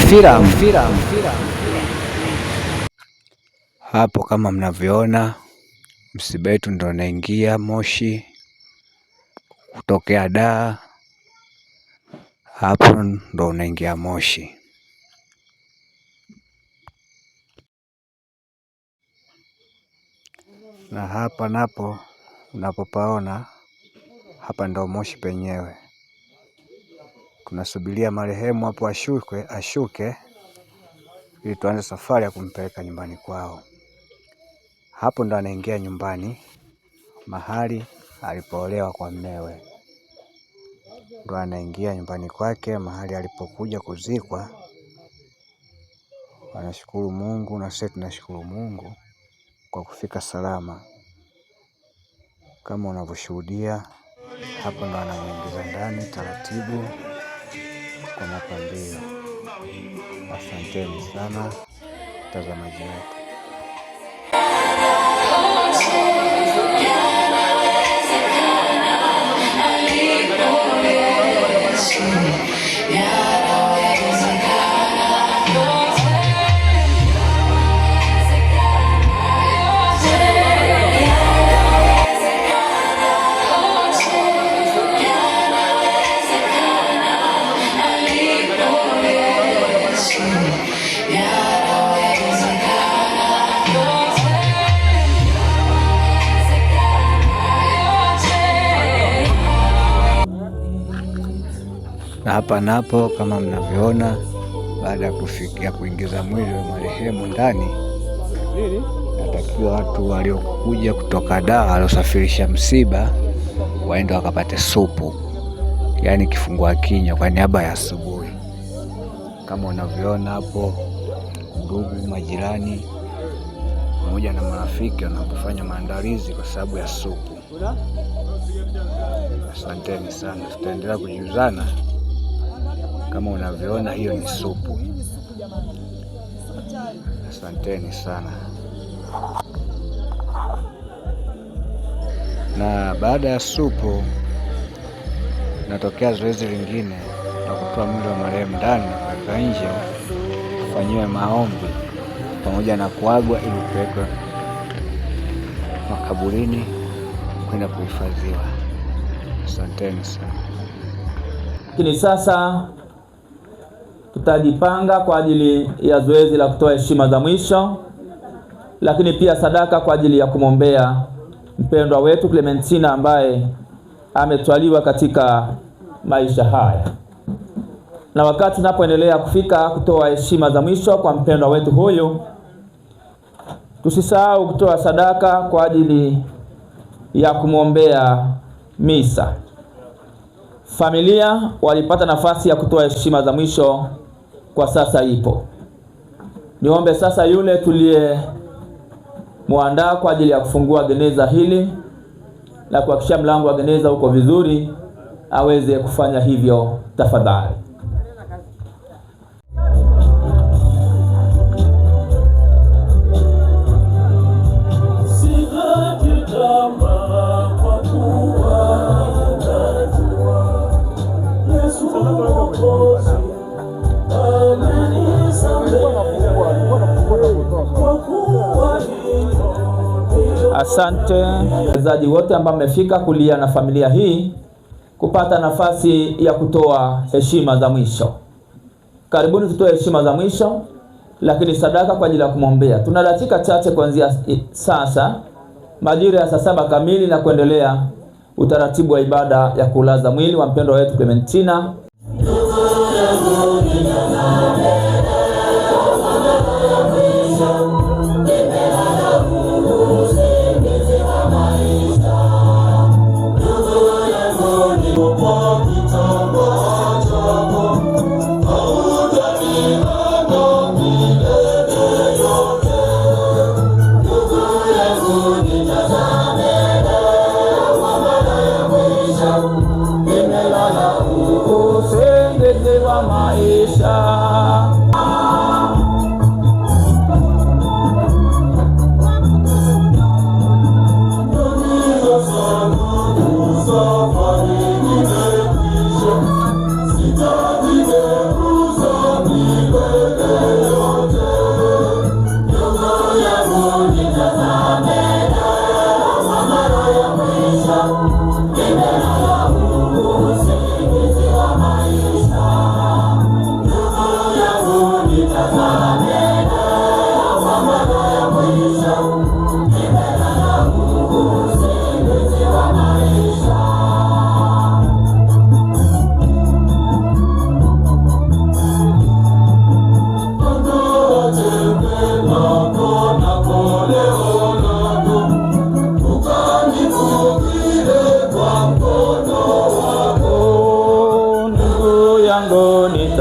filamu. Hapo kama mnavyoona msiba wetu ndo unaingia Moshi kutokea Dar, hapo ndo unaingia Moshi. Na hapa napo unapopaona hapa ndo Moshi penyewe. Tunasubiria marehemu hapo ashuke ili tuanze safari ya kumpeleka nyumbani kwao. Hapo ndo anaingia nyumbani, mahali alipoolewa kwa mmewe. Ndo anaingia nyumbani kwake, mahali alipokuja kuzikwa. Anashukuru Mungu na sisi tunashukuru Mungu kwa kufika salama. Kama unavyoshuhudia, hapo ndo anamuingiza ndani taratibu kwa mapambio. Asanteni sana mtazamaji wetu. Na hapa napo kama mnavyoona, baada ya kufikia kuingiza mwili wa marehemu ndani, natakiwa watu waliokuja kutoka Dar waliosafirisha msiba waende wakapate supu, yaani kifungua kinywa kwa niaba ya asubuhi. Kama unavyoona hapo, ndugu, majirani pamoja na marafiki wanapofanya maandalizi kwa sababu ya supu. Asanteni sana, tutaendelea kujuzana. Kama unavyoona, hiyo ni supu. Asanteni sana. Na baada ya supu natokea zoezi lingine la kutoa mwili wa marehemu ndani na kuweka nje kufanyiwa maombi pamoja na kuagwa ili kupelekwa makaburini kwenda kuhifadhiwa. Asanteni sana. Lakini sasa tutajipanga kwa ajili ya zoezi la kutoa heshima za mwisho, lakini pia sadaka kwa ajili ya kumwombea mpendwa wetu Clementina ambaye ametwaliwa katika maisha haya. Na wakati tunapoendelea kufika kutoa heshima za mwisho kwa mpendwa wetu huyu, tusisahau kutoa sadaka kwa ajili ya kumwombea misa. Familia walipata nafasi ya kutoa heshima za mwisho, kwa sasa ipo. Niombe sasa yule tuliye muandaa kwa ajili ya kufungua geneza hili na kuhakikisha mlango wa geneza uko vizuri aweze kufanya hivyo tafadhali. Asante wachezaji wote ambao mmefika kulia na familia hii kupata nafasi ya kutoa heshima za mwisho. Karibuni tutoe heshima za mwisho, lakini sadaka kwa ajili ya kumwombea. Tuna dakika chache kuanzia sasa majira ya saa 7 kamili na kuendelea utaratibu wa ibada ya kulaza mwili wa mpendwa wetu Clementina.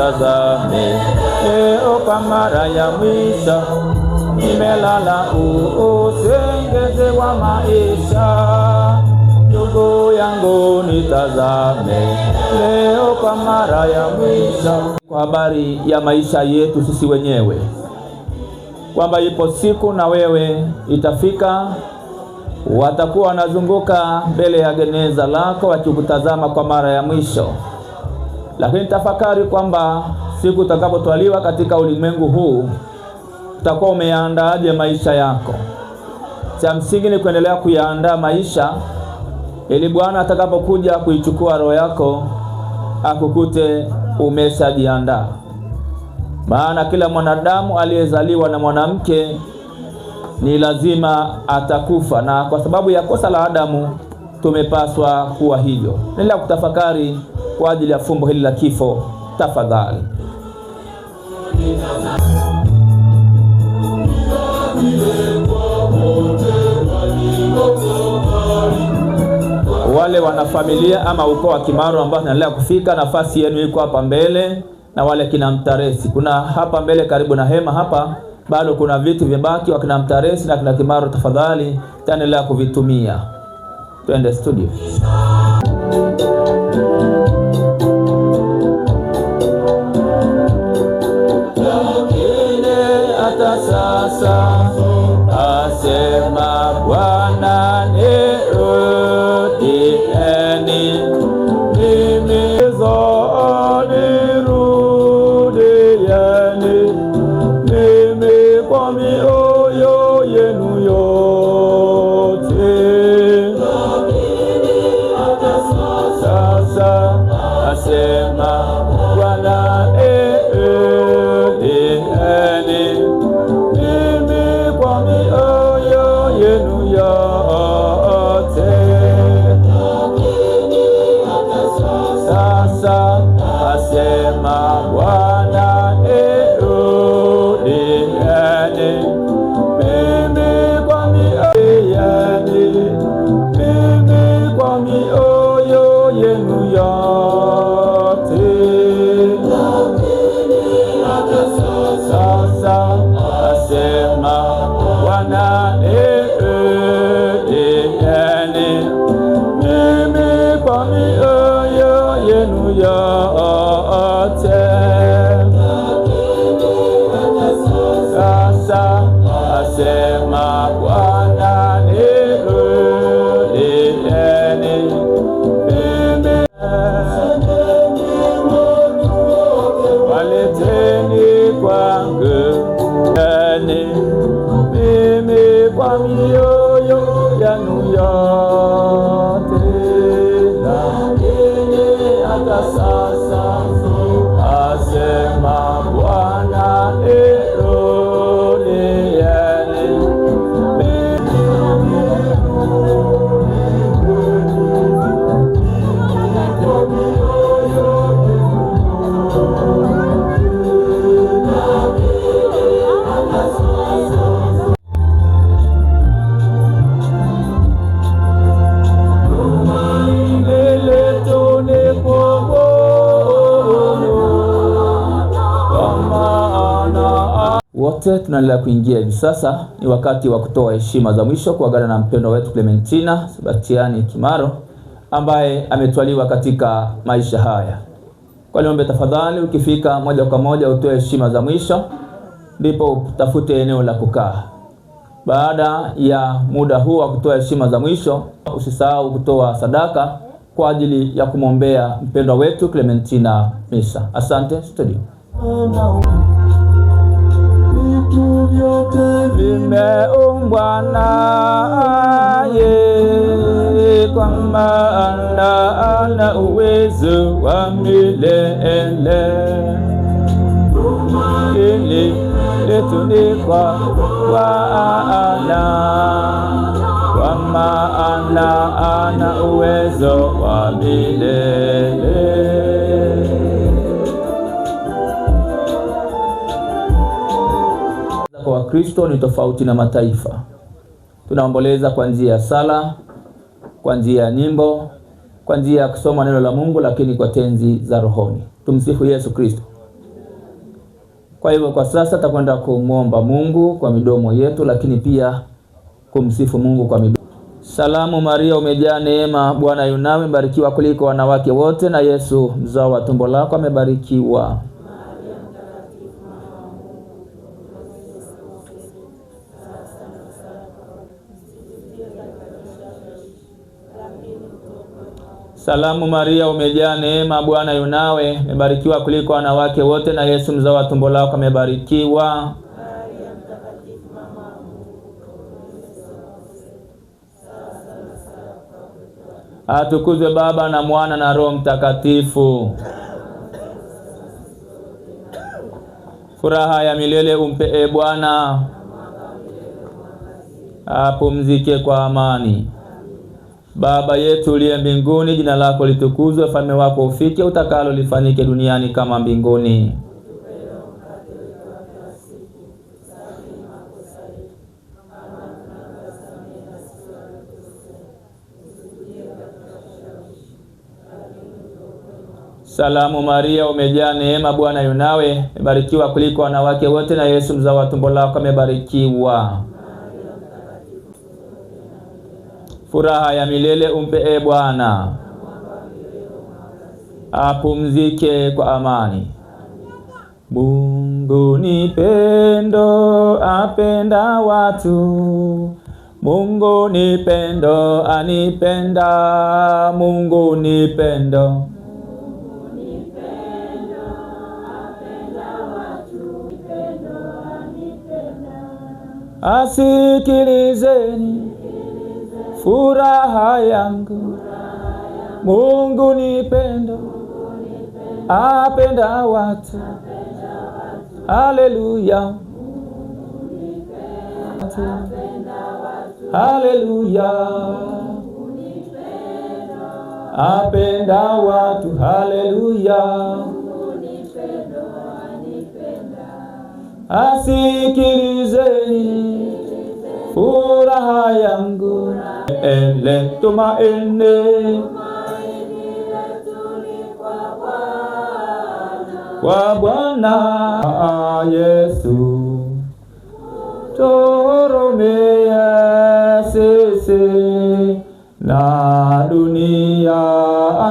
nitazame, leo kwa mara ya mwisho, nimelala usingizi wa maisha. Ndugu yangu nitazame, leo kwa mara ya mwisho. Kwa habari ya maisha yetu sisi wenyewe, kwamba ipo siku na wewe itafika, watakuwa wanazunguka mbele ya geneza lako wakikutazama kwa mara ya mwisho. Lakini tafakari kwamba siku utakapotwaliwa katika ulimwengu huu, utakuwa umeandaaje maisha yako? Cha msingi ni kuendelea kuyaandaa maisha ili Bwana atakapokuja kuichukua roho yako akukute umeshajiandaa. Maana kila mwanadamu aliyezaliwa na mwanamke ni lazima atakufa, na kwa sababu ya kosa la Adamu tumepaswa kuwa hivyo. Nenda kutafakari kwa ajili ya fumbo hili la kifo tafadhali. Wale wanafamilia ama ukoo wa Kimaro ambao wanaendelea kufika, nafasi yenu iko hapa mbele, na wale kina Mtaresi kuna hapa mbele karibu na hema hapa, bado kuna vitu vibaki. Wakina Mtaresi na kina Kimaro tafadhali taendelea kuvitumia. Twende studio. Hata sasa asema Bwana, nirudieni mimi nirudieni mimi kwa mioyo yenu yote. Sasa asema Bwana, nirudieni mimi kwa mioyo yenu yote. Sasa asema Bwana, nirudieni mimi kwa mioyo yenu yote. Sasa asema Bwana, nirudieni mimi kwa mioyo yenu yote. Sasa asema Bwana, nirudieni mimi. Waleteni kwangu mimi kwa mioyo yenu yote. Lakini hata sasa asema Bwana, nirudieni wote. Tunaendelea kuingia hivi sasa, ni wakati wa kutoa heshima za mwisho kuagana na mpendwa wetu Clementina Sebastiani Kimaro ambaye ametwaliwa katika maisha haya. Kwa niombe tafadhali, ukifika moja kwa moja utoe heshima za mwisho, ndipo utafute eneo la kukaa. Baada ya muda huu wa kutoa heshima za mwisho, usisahau kutoa sadaka kwa ajili ya kumwombea mpendwa wetu Clementina misa. Asante studio. Vitu vyote vimeumbwa naye, kwa maana ana uwezo wa milele. Ili letu ni kwa Bwana, kwa maana ana uwezo wa milele. Kwa Wakristo ni tofauti na mataifa. Tunaomboleza kwa njia ya sala, kwa njia ya nyimbo, kwa njia ya kusoma neno la Mungu, lakini kwa tenzi za rohoni. Tumsifu Yesu Kristo. Kwa hivyo kwa sasa tutakwenda kumwomba Mungu kwa midomo yetu, lakini pia kumsifu Mungu kwa midomo. Salamu Maria, umejaa neema, Bwana yu nawe, mbarikiwa kuliko wanawake wote, na Yesu mzao wa tumbo lako amebarikiwa. Salamu Maria, umejaa neema, Bwana yu nawe, umebarikiwa kuliko wanawake wote, na Yesu mzao wa tumbo lako amebarikiwa. Atukuzwe Baba na Mwana na Roho Mtakatifu. Furaha ya milele umpe Bwana, apumzike kwa amani. Baba yetu uliye mbinguni, jina lako litukuzwe, ufalme wako ufike, utakalo lifanyike duniani kama mbinguni. Salamu Maria, umejaa neema, Bwana yu nawe, umebarikiwa kuliko wanawake wote, na Yesu mzao wa tumbo lako amebarikiwa. Furaha ya milele umpe Bwana, apumzike kwa amani. Mungu ni pendo, apenda watu. Mungu ni pendo, anipenda. Mungu ni pendo, asikilizeni furaha yangu. Mungu ni pendo, apenda watu. Haleluya, haleluya, apenda watu. Haleluya, asikilizeni furaha yangu. Ele tumaini kwa Bwana Yesu, tuhurumie sisi na dunia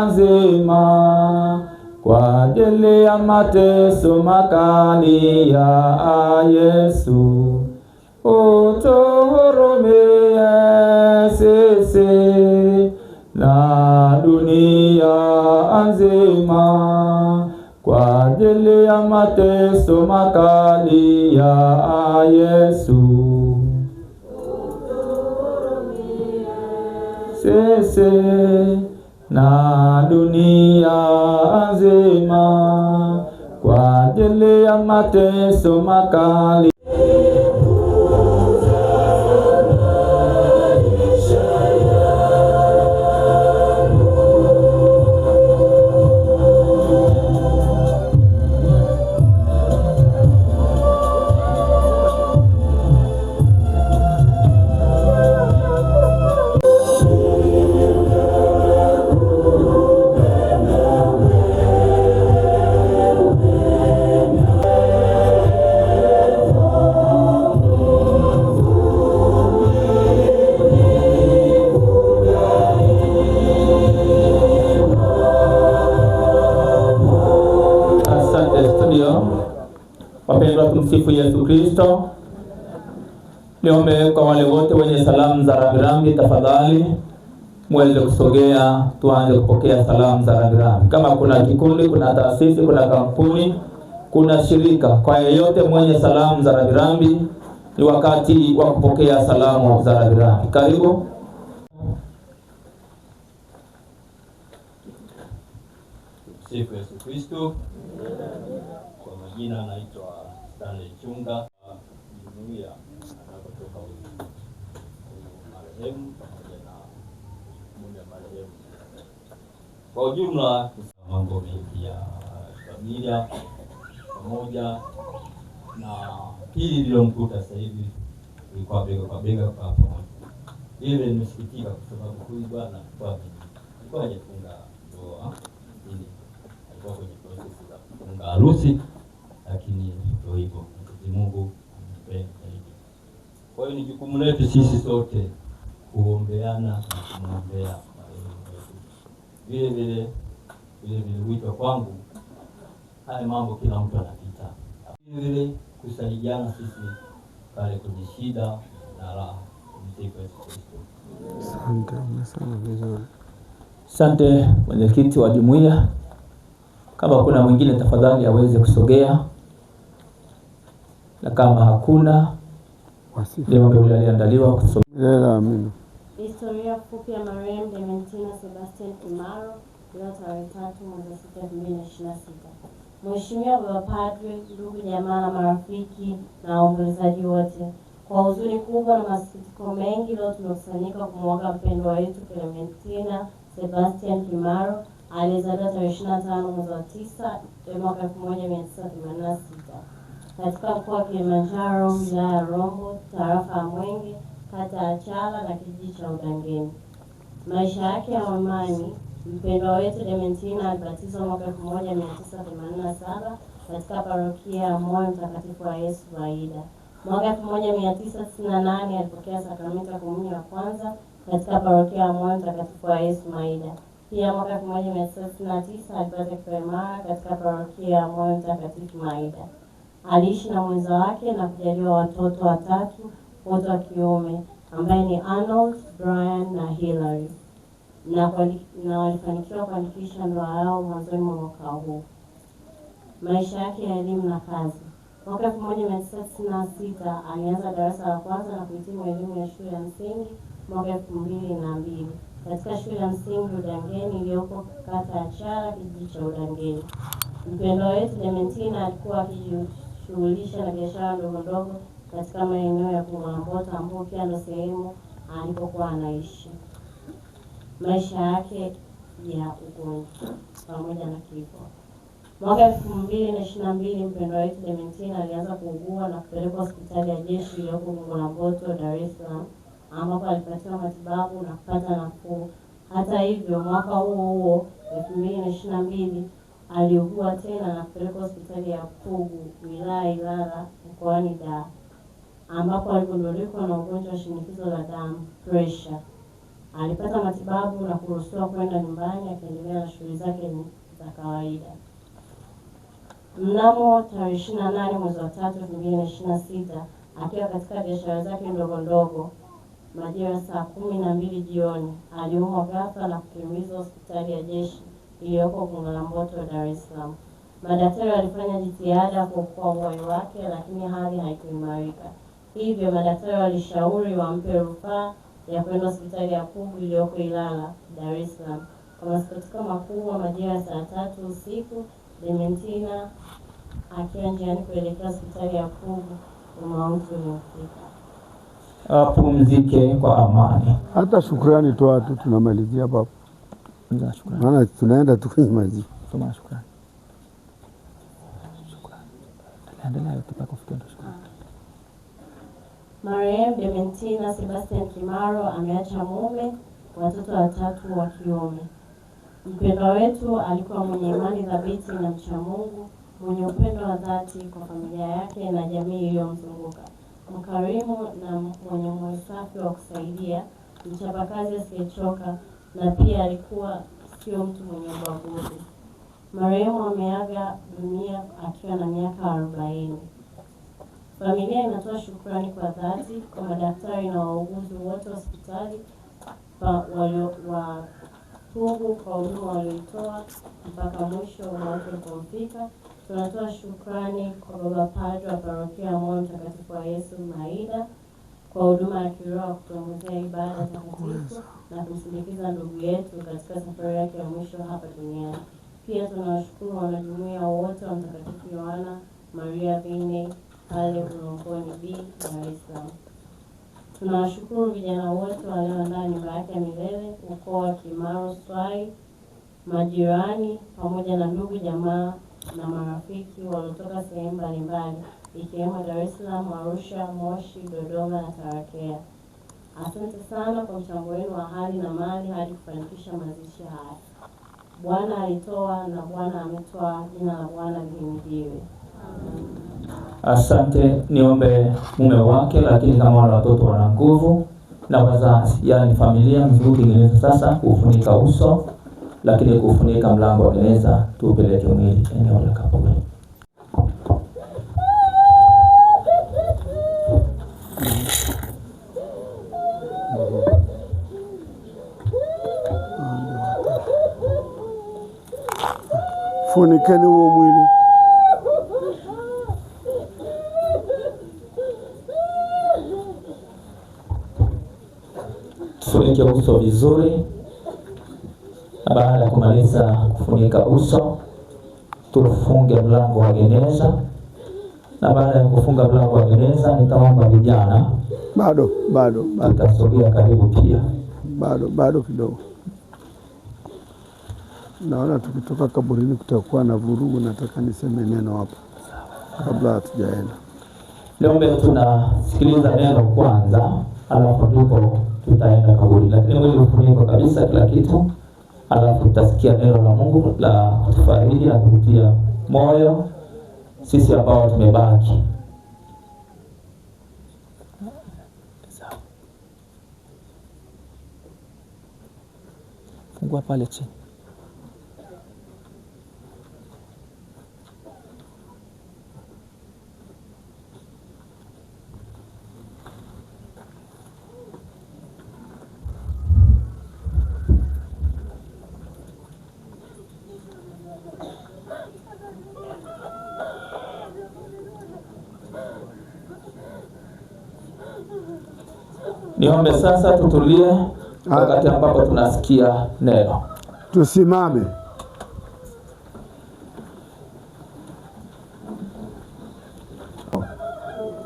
nzima, kwa ajili ya mateso makali ya Yesu. Utuhurumie sisi na dunia nzima, kwa ajili ya mateso makali ya Yesu. Sisi na dunia nzima, kwa ajili ya mateso makali. Wapendwa, tumsifu Yesu Kristo. Niombe kwa wale wote wenye salamu za rambirambi, tafadhali muweze kusogea tuanze kupokea salamu za rambirambi. Kama kuna kikundi, kuna taasisi, kuna kampuni, kuna shirika, kwa yeyote mwenye salamu za rambirambi, ni wakati wa kupokea salamu za rambirambi. Karibu. Sifu Yesu Kristo. Kwa majina naitwa Stanley Chunga, jumuiya anapotoka marehemu pamoja na mume marehemu. Kwa ujumla mambo mengi ya familia pamoja na hili lililomkuta sasa hivi ilikuwa bega kwa bega kwa pamoja. Ile nimesikitika kwa sababu huyu bwana alikuwa hajafunga ndoa, alikuwa kwenye process za kufunga harusi, lakini ndio hivyo, Mwenyezi Mungu anatupenda zaidi. Kwa hiyo ni jukumu letu sisi sote kuombeana na kumwombea marehemu wetu. Vile vile wito kwangu, haya mambo kila mtu anapita. Vile kusaidiana sisi pale kwenye shida na raha. Asante, umesema vizuri. Asante mwenyekiti wa jumuiya. Kama kuna mwingine tafadhali aweze kusogea, na kama hakuna niombe ule aliandaliwa kusogea. Amina. Historia fupi ya marehemu Dementina Sebastian Kimaro, leo tarehe 3 mwezi wa 6 2026. Mheshimiwa Baba Padre, ndugu jamaa na marafiki na waombolezaji wote, kwa huzuni kubwa na masikitiko mengi leo tumekusanyika kumwaga mpendwa wetu Clementina Sebastian Kimaro aliyezaliwa tarehe 25 mwezi wa 9 mwaka 1986 katika mkoa wa Kilimanjaro, wilaya ya Rombo, tarafa ya Mwenge, kata ya Chala na kijiji cha Udangeni. Maisha yake ya amani, mpendwa wetu Dementina alibatizwa mwaka 1987 katika parokia ya Moyo Mtakatifu wa Yesu Baida. Mwaka 1968 alipokea sakramenti ya komunyo ya kwanza katika parokia ya Moyo Mtakatifu wa Yesu Maida. Pia mwaka 1969 alipata kipaimara katika parokia ya Moyo Mtakatifu Maida. Aliishi na mwenza wake na kujaliwa watoto watatu, wote wa kiume, ambaye ni Arnold, Brian na Hillary. Na walifanikiwa kuandikisha ndoa yao mwanzoni mwa mwaka huu. Maisha yake ya elimu na kazi. Mwaka 1996 alianza darasa la kwanza na kuhitimu elimu ya shule ya msingi mwaka 2002 katika shule ya msingi Udangeni iliyoko kata ya Chala, kijiji cha Udangeni. Mpendwa wetu Dementina alikuwa akijishughulisha na biashara ndogo ndogo katika maeneo ya Kung'ambota, ambapo pia ndio sehemu alipokuwa anaishi. Maisha yake ya ugonjwa pamoja na kifo. Mwaka 2022 mpendwa wetu Dementina alianza kuugua na kupelekwa hospitali ya jeshi iliyoko Kung'ambota, Dar es Salaam, ambapo alipatiwa matibabu na kupata nafuu. Hata hivyo, mwaka huo 2022 aliugua tena na kupelekwa hospitali ya Pugu, wilaya Ilala, mkoani Dar, ambapo aligundulika na ugonjwa wa shinikizo la damu, pressure. Alipata matibabu na kuruhusiwa kwenda nyumbani akiendelea na shughuli zake za kawaida. Mnamo tarehe 28 mwezi wa 3 2026, akiwa katika biashara zake ndogo ndogo, majira saa 12 jioni, aliumwa ghafla na kukimbizwa hospitali ya jeshi iliyoko Kung'ambota, Dar es Salaam. Madaktari walifanya jitihada kuokoa uhai wake, lakini hali haikuimarika. Hivyo madaktari walishauri wampe rufaa ya kwenda hospitali ya Pugu iliyoko Ilala, Dar es Salaam. Kwa masikitiko makubwa, majira saa 3 usiku, Dementina akiwa njiani kuelekea hospitali ya Pugu, umauti ulimfika. Apumzike kwa amani. Hata shukrani toa tu, tunamalizia hapo. Maana tunaenda tu kwenye maji. Tuma shukrani. Endelea mpaka kufikia shukrani. Marehemu Dementina Sebastian Kimaro ameacha mume, watoto watatu wa kiume. Mpendwa wetu alikuwa mwenye imani thabiti na mcha Mungu, mwenye upendo wa dhati kwa familia yake na jamii iliyomzunguka, mkarimu na mwenye moyo safi wa kusaidia, mchapakazi asiyechoka, na pia alikuwa sio mtu mwenye ubaguzi. Marehemu ameaga dunia akiwa na miaka 40. Familia inatoa shukrani kwa dhati kwa madaktari na wauguzi wote wa hospitali wa Pugu kwa huduma walioitoa mpaka mwisho wa ulipofika. Tunatoa shukrani kwa Baba Padre wa parokia ya Moyo Mtakatifu wa Yesu Maida kwa huduma ya kiroho kutuongezea ibada takatifu na kumsindikiza ndugu yetu katika safari yake ya mwisho hapa duniani. Pia tunawashukuru wanajumuiya wote wa Mtakatifu Yohana Maria Vianney pale Ulongoni B, Dar es Salaam. Tunawashukuru vijana wote walioandaa nyumba yake ya milele, ukoo wa Kimaro Swai, majirani pamoja na ndugu jamaa na marafiki waliotoka sehemu mbalimbali ikiwemo Dar es Salaam, Arusha, Moshi, Dodoma na Tarakea. Asante sana kwa mchango wenu wa hali na mali hadi kufanikisha mazishi haya. Bwana alitoa na Bwana ametoa, jina la Bwana lihimidiwe. Asante. Niombe mume wake, lakini kama wale watoto wana nguvu na wazazi, yani familia, mzunguke gereza sasa kufunika uso, lakini kufunika mlango wa gereza, tupeleke mwili eneo la kaburi. Funikeni huo mwili. Tufunike uso vizuri. Baada ya kumaliza kufunika uso, tufunge mlango wa gereza. Na baada ya kufunga mlango wa gereza, nitaomba vijana bado tutasogea karibu pia. Bado kidogo. Naona tukitoka kaburini kutakuwa na vurugu. Nataka niseme neno hapa kabla hatujaenda. Leo tunasikiliza neno kwanza, alafu ndipo tutaenda kaburi. Lakini mwili ufuniko kabisa kila kitu, alafu tutasikia neno la Mungu la kutufariji na kutia moyo sisi ambao tumebaki. Fungua pale chini. Niombe sasa tutulie wakati ambapo tunasikia neno. Tusimame.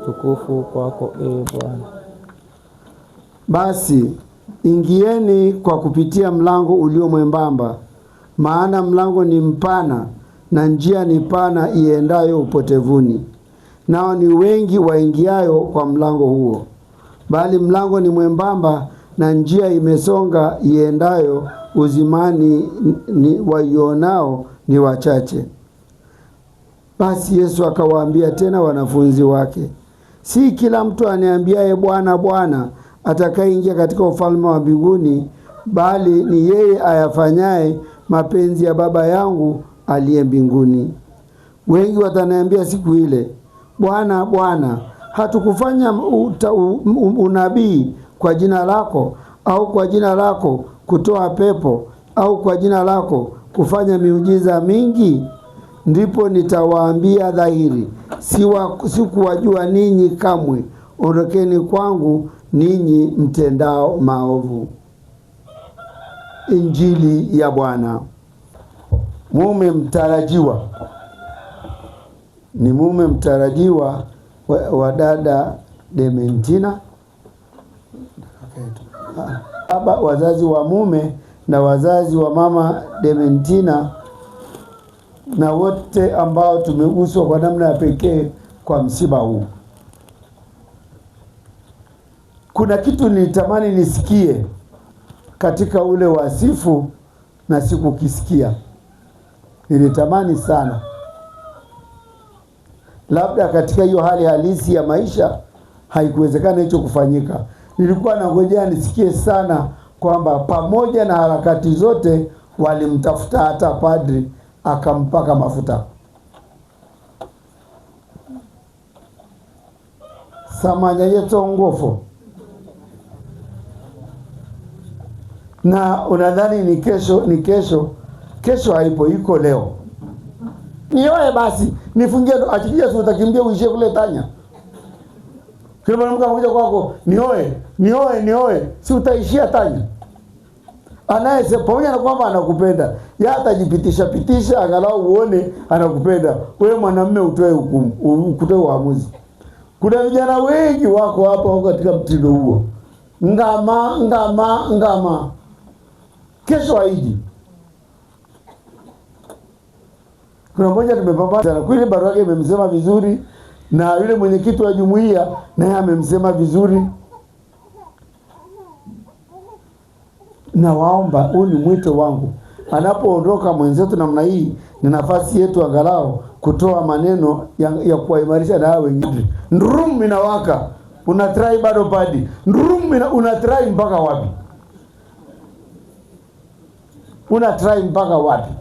Tukufu kwako Bwana. Basi ingieni kwa kupitia mlango ulio mwembamba, maana mlango ni mpana na njia ni pana iendayo upotevuni, nao ni wengi waingiayo kwa mlango huo. Bali mlango ni mwembamba na njia imesonga iendayo uzimani, ni waionao ni wachache. Basi Yesu akawaambia tena wanafunzi wake, si kila mtu aniambiaye Bwana, Bwana atakayeingia katika ufalme wa mbinguni, bali ni yeye ayafanyaye mapenzi ya Baba yangu aliye mbinguni. Wengi wataniambia siku ile, Bwana, Bwana, hatukufanya unabii kwa jina lako, au kwa jina lako kutoa pepo, au kwa jina lako kufanya miujiza mingi? Ndipo nitawaambia dhahiri, sikuwajua ninyi kamwe. Ondokeni kwangu ninyi mtendao maovu. Injili ya Bwana. Mume mtarajiwa ni mume mtarajiwa wa dada Dementina. Baba, wazazi wa mume na wazazi wa mama Dementina, na wote ambao tumeguswa kwa namna ya pekee kwa msiba huu. Kuna kitu nilitamani nisikie katika ule wasifu na sikukisikia. Nilitamani sana. Labda katika hiyo hali halisi ya maisha haikuwezekana hicho kufanyika. Nilikuwa nangojea nisikie sana kwamba pamoja na harakati zote walimtafuta hata padri akampaka mafuta. Samanya yeto ngofo. Na unadhani ni kesho haipo, iko leo. Nioe basi, nifungie achikia si utakimbia uishie kule Tanya. Kile mwanamke anakuja kwako, nioe, si utaishia Tanya. Anayese pamoja na kwamba anakupenda, yeye atajipitisha angalau uone anakupenda. Wewe mwanamume utoe hukumu, ukutoe uamuzi. Kuna vijana wengi wako hapa wako katika mtindo huo. Ngama. Kesho haiji. Kuna mmoja tumepambana sana. Kweli barua yake imemsema vizuri, na yule mwenyekiti wa jumuiya naye amemsema vizuri. Na waomba, huu ni mwito wangu. anapoondoka mwenzetu namna hii, ni nafasi yetu angalau kutoa maneno ya kuwaimarisha na wengine. Ndrum inawaka, una try bado padi. Ndrum una try mpaka wapi? Una try mpaka wapi?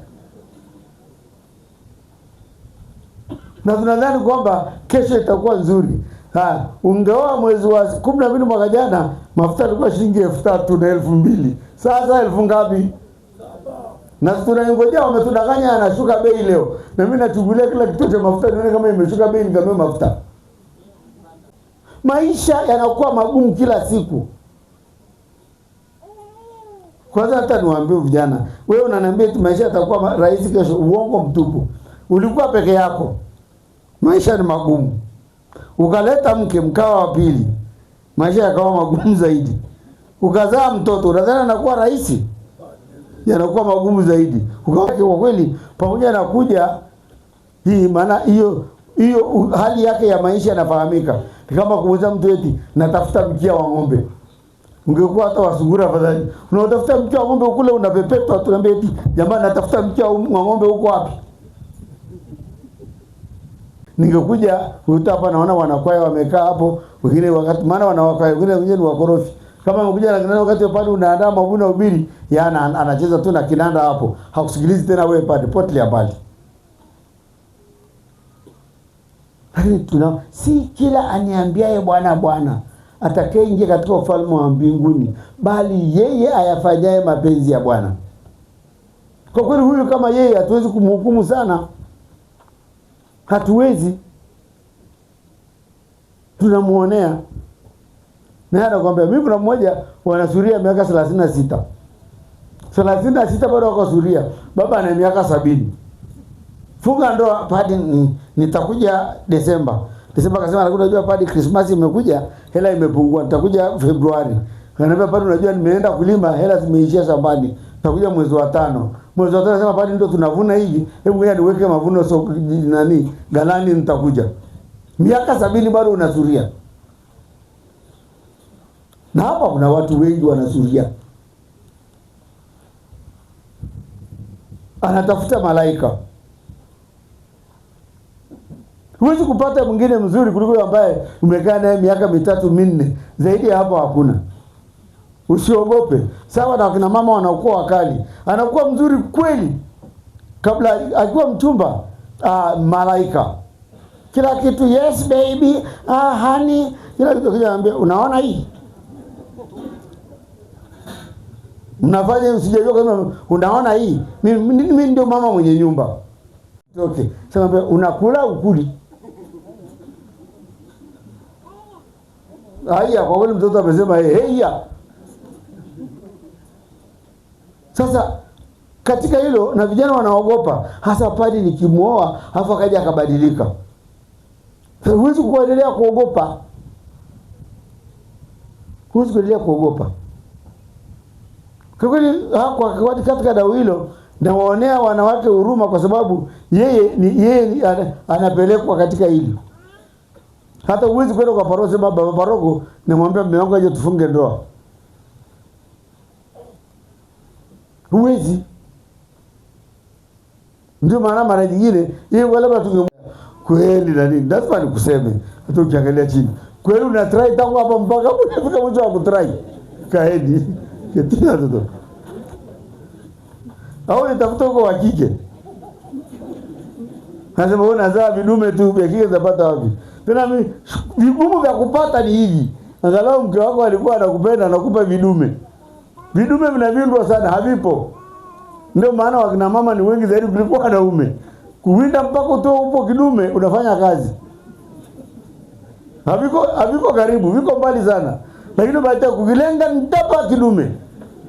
Na tunadhani kwamba kesho itakuwa nzuri. Ungeoa mwezi wa 12 mwaka jana, mafuta yalikuwa shilingi 3,000 na 2,000. Sasa 1000 ngapi? Na tunangojea wametudanganya anashuka bei leo. Na mimi nachungulia kila kituo cha mafuta nione kama imeshuka bei nikanunue mafuta. Maisha yanakuwa magumu kila siku. Kwanza hata niwaambie vijana, wewe unaniambia eti maisha yatakuwa rahisi kesho, uongo mtupu. Ulikuwa peke yako, maisha ni magumu. Ukaleta mke mkawa wa pili, maisha yakawa magumu zaidi. Ukazaa mtoto, unadhani anakuwa rahisi? Yanakuwa magumu zaidi. Kwa kweli pamoja na kuja hii, maana hiyo hali yake ya maisha yanafahamika. Ni kama kuuza mtu eti natafuta mkia wa ng'ombe. Ungekuwa hata wasungura afadhali. Unatafuta mkia wa ng'ombe ukule unapepetwa, tunaambia eti jamani natafuta mkia wa ng'ombe huko wapi? Ningekuja hapa naona wanakwaya wamekaa hapo, wengine wakati maana wanawakwaya wengine ni wakorofi. Kama umekuja na kinanda wakati pale unaandaa mavuno ubiri, yana anacheza tu na kinanda hapo. Hakusikilizi tena wewe pale, potelea mbali. Lakini si kila aniambiaye Bwana Bwana atakayeingia katika ufalme wa mbinguni, bali yeye ayafanyaye mapenzi ya Bwana. Kwa kweli huyu kama yeye hatuwezi kumhukumu sana. Hatuwezi. Tunamuonea. Na anakuambia mimi kuna mmoja wanasuria miaka 36. 36 bado wako suria. Baba ana miaka 70. Funga ndoa padi nitakuja Desemba. Desemba akasema anakuja, unajua padi Christmas imekuja, hela imepungua. Nitakuja Februari. Ananiambia padi unajua nimeenda kulima, hela zimeishia shambani. Nitakuja mwezi wa 5. Mwezi wa 5 anasema padi ndio tunavuna hivi. Hebu ngoja niweke mavuno galani nitakuja. Miaka 70 bado unasuria. Na hapa kuna watu wengi wanasuria. Anatafuta malaika. Huwezi kupata mwingine mzuri kuliko ambaye umekaa naye miaka 3 4. Zaidi ya hapo hakuna. Usiogope. Sawa na kina mama wanakuwa wakali. Anakuwa mzuri kweli. Kabla akiwa mchumba, malaika. Kila kitu yes baby, honey, kila kitu kinaambia unaona hii? Mnafanya usijajua kama unaona hii. Mimi ndio mama mwenye nyumba. Okay. Sasa unakula ukuli. Haya kwa kweli mtoto amesema heya. Sasa katika hilo na vijana wanaogopa, hasa padi nikimuoa afu akaja akabadilika. Huwezi kuendelea kuogopa. Huwezi kuendelea kuogopa. Kwa kweli katika dau hilo nawaonea wanawake huruma, kwa sababu yeye anapelekwa katika hili. Hata huwezi kwenda kwa paroko sema baba paroko nimwambia mume wangu aje tufunge ndoa. Huwezi. Ndio maana mara nyingine yeye wala watu kweli na nini, lazima nikuseme hata ukiangalia chini. Kweli una try tangu hapa mpaka unafika mwisho wa kutry. Kaedi. Kitina toto. Au nitafuta huko wa kike. Nasema unazaa vidume tu, ya kike zapata wapi? Tena mimi vigumu vya kupata ni hivi. Angalau mke wako alikuwa anakupenda, anakupa vidume. Vidume vinavindwa sana, havipo. Ndio maana wakina mama ni wengi zaidi kuliko wanaume. Kuwinda mpaka utoe upo kidume unafanya kazi. Haviko karibu, viko mbali sana. Lakini baada kukilenga nitapa kidume.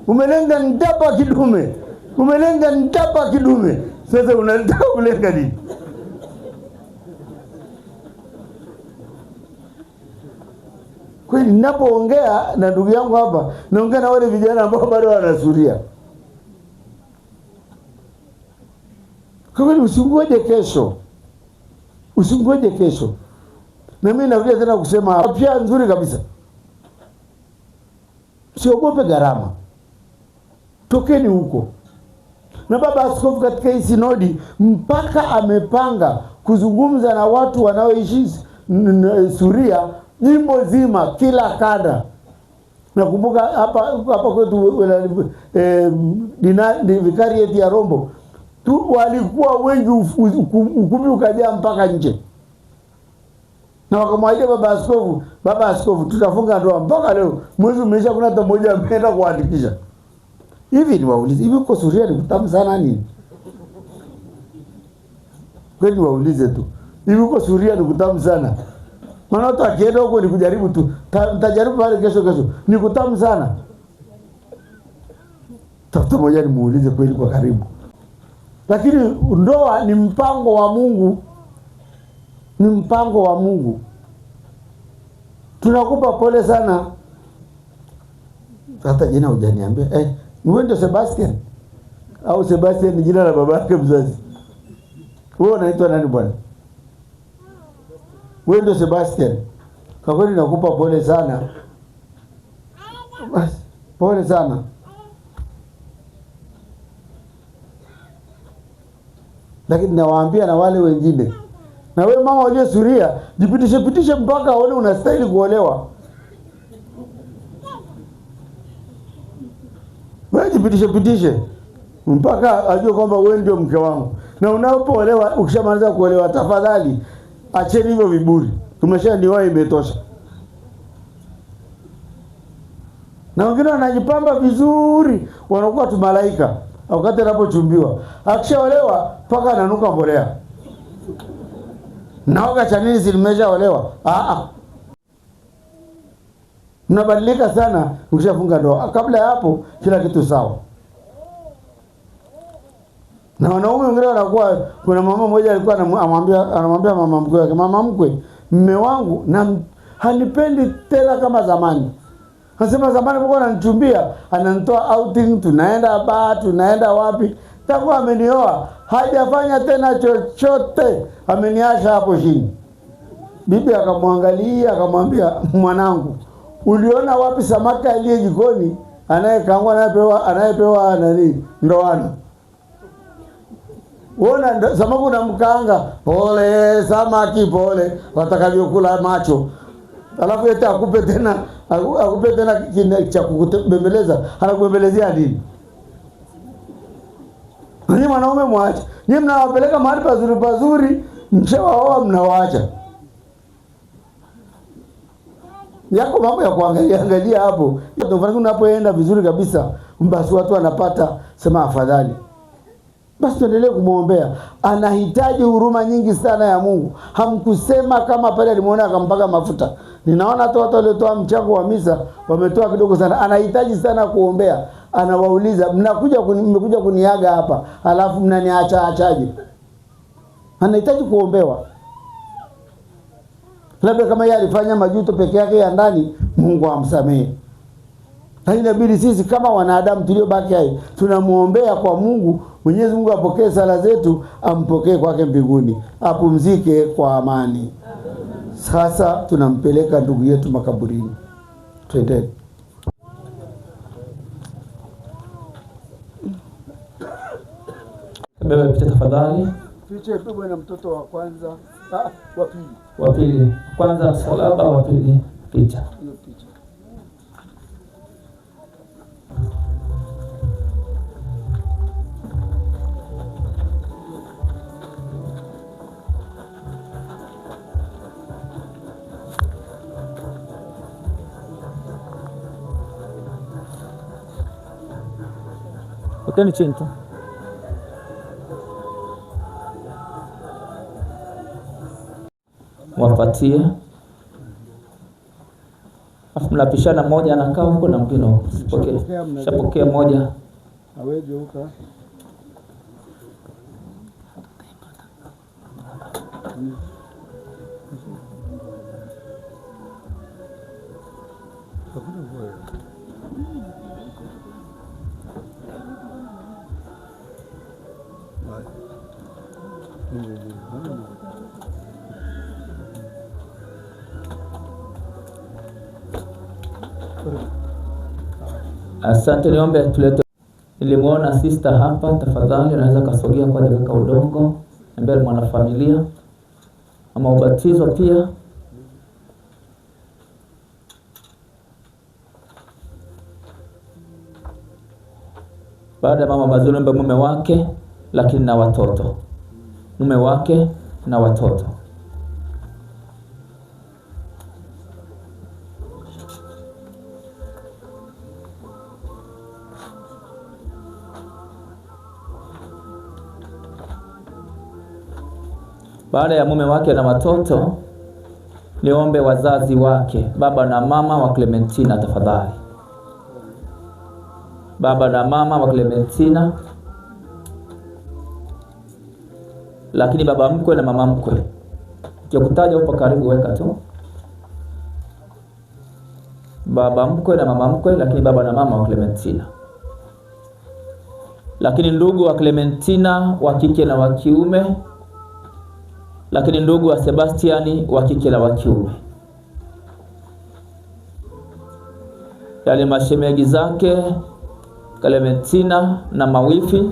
Umelenga nitapa kidume. Umelenga nitapa kidume. Sasa unataka kulenga nini? Kwa hiyo ninapoongea na ndugu yangu hapa, naongea na wale vijana ambao bado wanasuria. Kwa hiyo usingoje kesho. Usingoje kesho. Na mimi narudia tena kusema afya nzuri kabisa. Usiogope gharama. Tokeni huko. Na baba askofu katika hii sinodi mpaka amepanga kuzungumza na watu wanaoishi Suria jimbo zima, kila kanda. Nakumbuka hapa kwetu vikarieti ya Rombo tu walikuwa wengi, ukumbi ukajaa mpaka nje. Na wakamwambia baba askofu tutafunga ndoa. Mpaka leo mwezi umeisha, kuna hata mmoja ameenda kuandikisha. Hivi ni waulize, hivi uko Suria ni kutamu sana nini? Kwani waulize tu, hivi uko Suria ni kutamu sana? Maana watu akienda huko ni kujaribu tu. Nitajaribu pale kesho. Ni kutamu sana. Tafuta moja ni muulize kweli kwa karibu. Lakini ndoa ni mpango wa Mungu. Ni mpango wa Mungu. Tunakupa pole sana. Hata jina hujaniambia. Ni wewe ndio Sebastian? Au Sebastian ni jina la baba yake mzazi? Wewe unaitwa nani bwana? Wewe ndio Sebastian. Kwa kweli nakupa pole sana. Pole sana. Lakini nawaambia na wale wengine, na wewe mama walio Suria, jipitishe mpaka aone unastahili kuolewa. Wewe jipitishe mpaka ajue kwamba wewe ndio mke wangu. Na unapoolewa, ukishamaliza kuolewa, tafadhali acheni hivyo viburi. Tumeshanioa, imetosha. Na wengine wanajipamba vizuri, wanakuwa tu malaika wakati anapochumbiwa. Akishaolewa paka ananuka mbolea. Naoga cha nini zilimeshaolewa? Mnabadilika sana ukishafunga ndoa. Kabla ya hapo kila kitu sawa. Na wanaume wengine wanakuwa, kuna mama mmoja alikuwa anamwambia mama mkwe wake, mama mkwe, mume wangu na hanipendi tena kama zamani. Anasema zamani alikuwa ananichumbia, ananitoa outing, tunaenda bar, tunaenda wapi. Tangu amenioa hajafanya tena chochote, ameniacha hapo chini. Bibi akamwangalia akamwambia, mwanangu, uliona wapi samaki aliye jikoni anayekaangwa anayepewa nani ndoano? Uona samaki unamkaanga, pole samaki pole, watakavyokula macho. Alafu yeye akupe tena cha kukubembeleza, anakubembelezea nini? Ni mwanaume mwache. Nyinyi mnawapeleka mahali pazuri, mshawaoa mnawaacha. Yako mambo ya kuangalia hapo. Ndio unapoenda vizuri kabisa, basi watu wanapata sema afadhali. Basi tuendelee kumuombea. Anahitaji huruma nyingi sana ya Mungu. Hamkusema kama pale alimuona akampaka mafuta. Ninaona hata watu waliotoa mchango wa misa wametoa kidogo sana. Anahitaji sana kuombea. Anawauliza, mmekuja kuniaga hapa, alafu mnaniacha achaje? Anahitaji kuombewa. Labda kama yeye alifanya majuto peke yake ya ndani, Mungu amsamehe. Lakini inabidi sisi kama wanadamu tuliobaki hai tunamuombea kwa Mungu. Mwenyezi Mungu apokee sala zetu, ampokee kwake mbinguni, apumzike kwa amani. Sasa tunampeleka ndugu yetu makaburini. Twendeni. Baba picha tafadhali. Picha baba na mtoto wa kwanza, wa pili. Kwanza msalaba, wa pili picha. Hiyo picha. Uteni chini tu. Wapatie. Afu mnapishana, mmoja anakaa huko na mwingine usipokee. Shapokea mmoja. Aweje huko? Asante, niombe tulete Nilimuona sister hapa, tafadhali anaweza kasogea kwa dakika udongo mbele mwanafamilia ama ubatizo pia. Baada ya mama Bazulu mume wake lakini na watoto. Mume wake na watoto. Baada ya mume wake na watoto, niombe wazazi wake, baba na mama wa Clementina tafadhali. Baba na mama wa Clementina, lakini baba mkwe na mama mkwe. Ukikutaja hapo karibu weka tu. Baba mkwe na mama mkwe, lakini baba na mama wa Clementina. Lakini ndugu wa Clementina wa kike na wa kiume, lakini ndugu wa Sebastiani wa kike na wa kiume. Yale mashemegi zake Clementina na mawifi,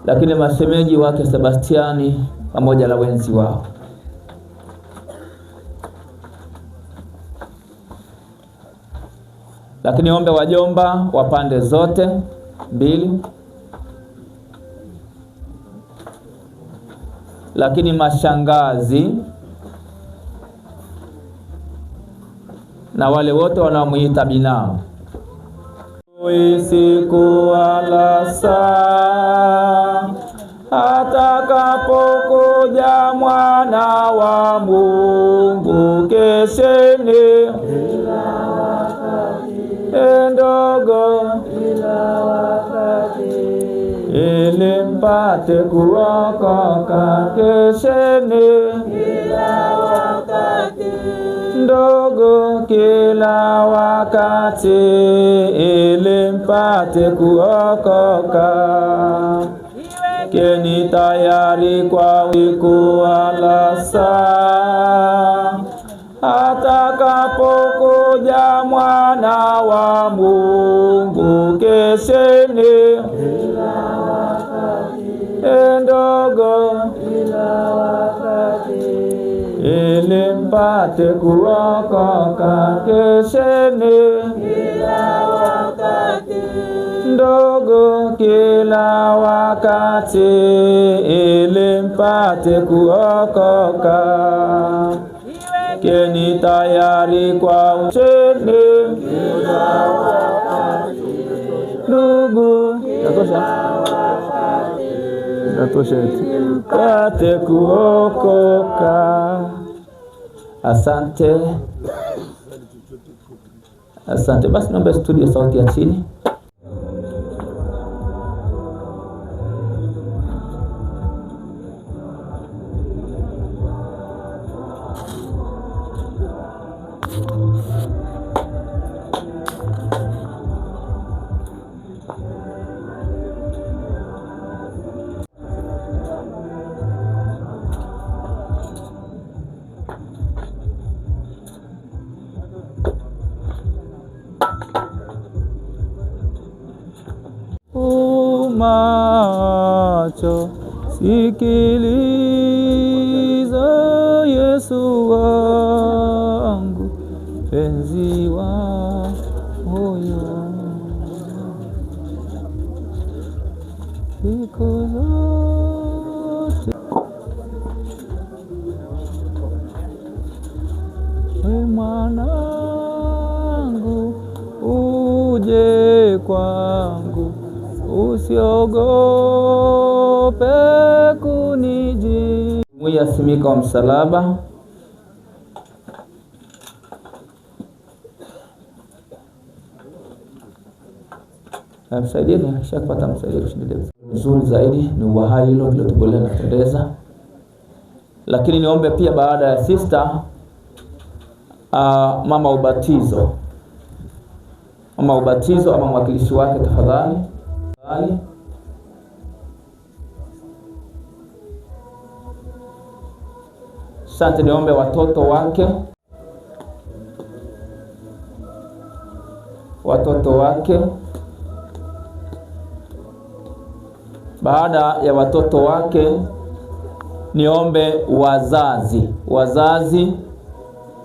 lakini mashemegi wake Sebastiani pamoja na wenzi wao. Lakini ombe wajomba wa pande zote mbili, lakini mashangazi na wale wote wanaomuita binamu. Siku wala saa atakapokuja mwana wa Mungu, kesheni ndogo ili mpate kuokoka. Kesheni ndogo kila wakati ili mpate kuokoka. Keni tayari kwa siku wala saa atakapokuja mwana wa Mungu, kesheni ndogo ili mpate kuokoka. Kesheni ndogo kila wakati ili mpate kuokoka. Keni tayari kwa ucheni ndugu, natosha mpate kuokoka. Asante. Asante. Basi naomba studio sauti ya chini. Macho sikiliza, Yesu wangu, penzi wa moyo, siku zote mwanangu, uje kwangu, usiogope kuniji. Jumuiya Simika wa Msalaba. Msaidieni akishapata msaidie kushindilia. Nzuri zaidi ni uhai hilo lilotubolea na Teresa. Lakini niombe pia baada ya sister mama ubatizo. Mama ubatizo ama mwakilishi wake tafadhali. Asante. Niombe watoto wake. Baada ya watoto wake, niombe wazazi,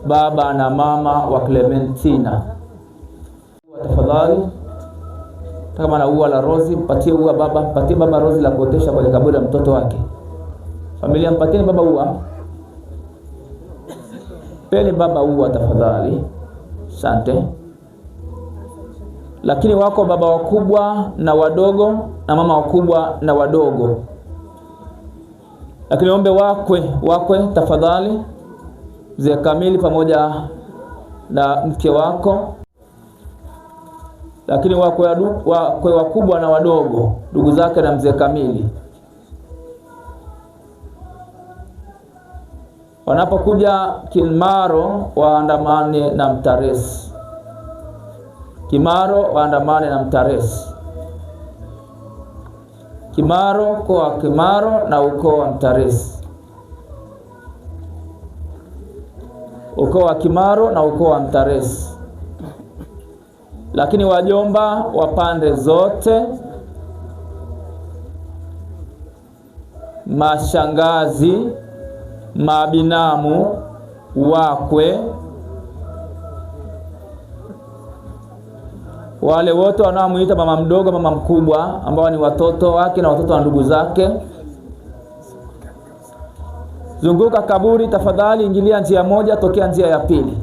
baba na mama wa Clementina. Tafadhali, kama na ua la rozi, mpatie ua baba, mpatie baba rozi la kuotesha kwenye kaburi la mtoto wake. Familia, mpatieni baba ua. Peni baba ua tafadhali. Asante. Lakini wako baba wakubwa na wadogo na mama wakubwa na wadogo. Lakini ombe wakwe tafadhali. Mzee Kamili pamoja na mke wako. Lakini wakwe wakubwa na wadogo, ndugu zake na mzee Kamili. Wanapokuja Kimaro waandamane na Mtaresi. Kimaro waandamane na Mtaresi. Kimaro kwa Kimaro na ukoo wa Mtaresi. Ukoo wa Kimaro na ukoo wa Mtaresi. Lakini wajomba wa pande zote, mashangazi, mabinamu, wakwe, wale wote wanaomuita mama mdogo, mama mkubwa, ambao ni watoto wake na watoto wa ndugu zake. Zunguka kaburi tafadhali, ingilia njia moja, tokea njia ya pili.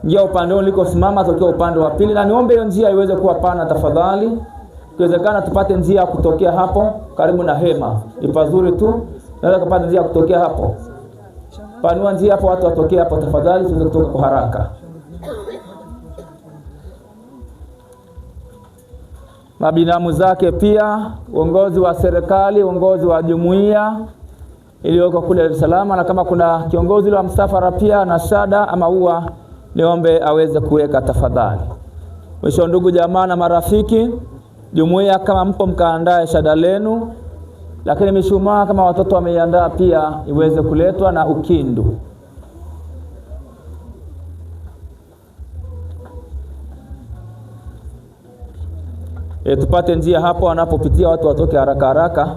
Njia upande uliko simama, tokea upande wa pili, na niombe hiyo njia iweze kuwa pana tafadhali. Ikiwezekana tupate njia kutokea hapo karibu na hema. Ni pazuri tu. Naweza kupata njia kutokea hapo. Panua njia hapo, watu watokee hapo tafadhali, tuweze kutoka kwa haraka. Mabinamu zake pia, uongozi wa serikali, uongozi wa jumuiya iliyoko kule Dar es Salaam, na kama kuna kiongozi wa msafara pia na shada ama ua, niombe aweze kuweka tafadhali. Mwisho, ndugu jamaa na marafiki, jumuiya kama mpo mkaandae shada lenu, lakini mishumaa kama watoto wameiandaa pia iweze kuletwa na ukindu. Tupate njia hapo, wanapopitia watu watoke haraka haraka.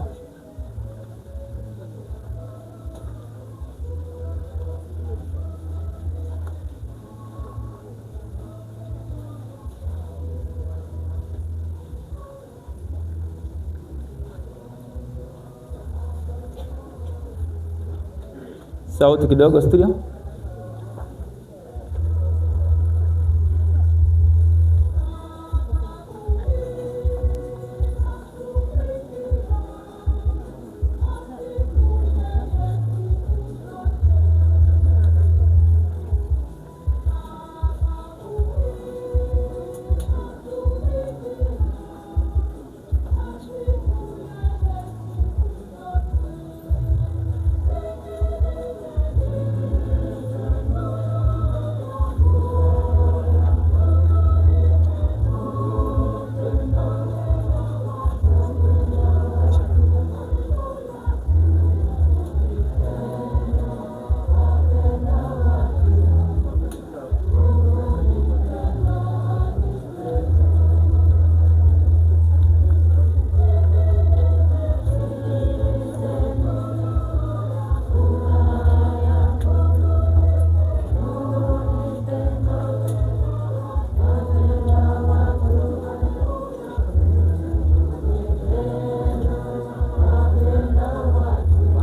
Sauti kidogo studio.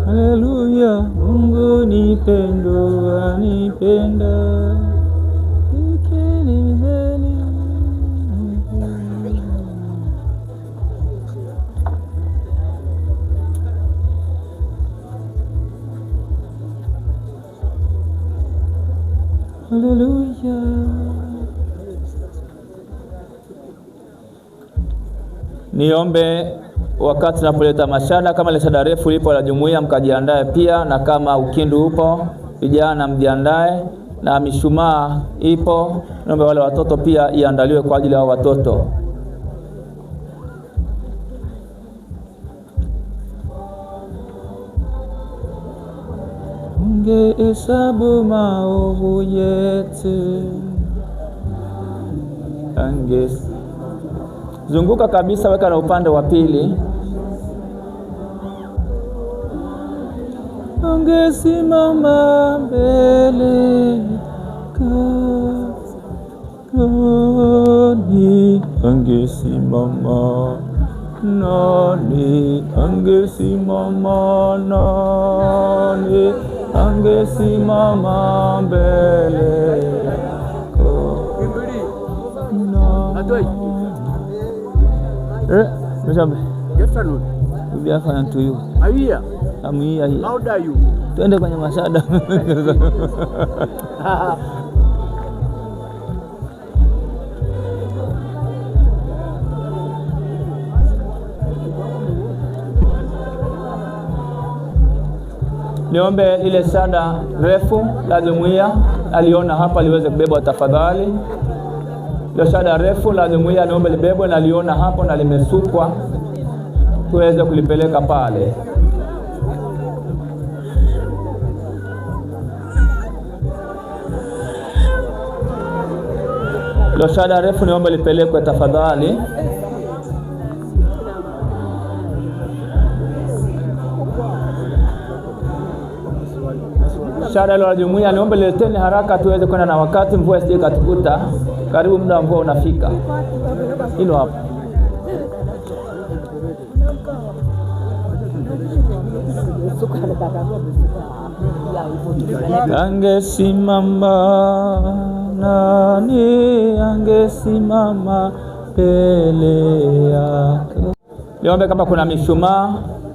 Haleluya, Mungu ni pendo, anipenda. Haleluya. Niombe wakati napoleta mashada, kama ile shada refu lipo la jumuiya mkajiandae pia, na kama ukindu upo vijana mjiandae, na mishumaa ipo, niombe wale watoto pia iandaliwe kwa ajili ya watoto. Ungehesabu maovu yetu, zunguka kabisa, weka na upande wa pili. angesimama mbele nani angesimama, nani angesimama, nani angesimama mbele Twende kwenye mashada. Niombe lile shada refu la jumuiya aliona hapa liweze kubebwa tafadhali. Ile shada refu la jumuiya niombe libebwe na aliona hapo na limesukwa tuweze kulipeleka pale. Ile shada refu niombe lipelekwe tafadhali. Shada la jumuiya niombe leteni haraka tuweze kwenda na wakati, mvua isije katukuta. Karibu muda wa mvua unafika. Hilo hapo. Angesimama, nani angesimama mbele yako. Niombe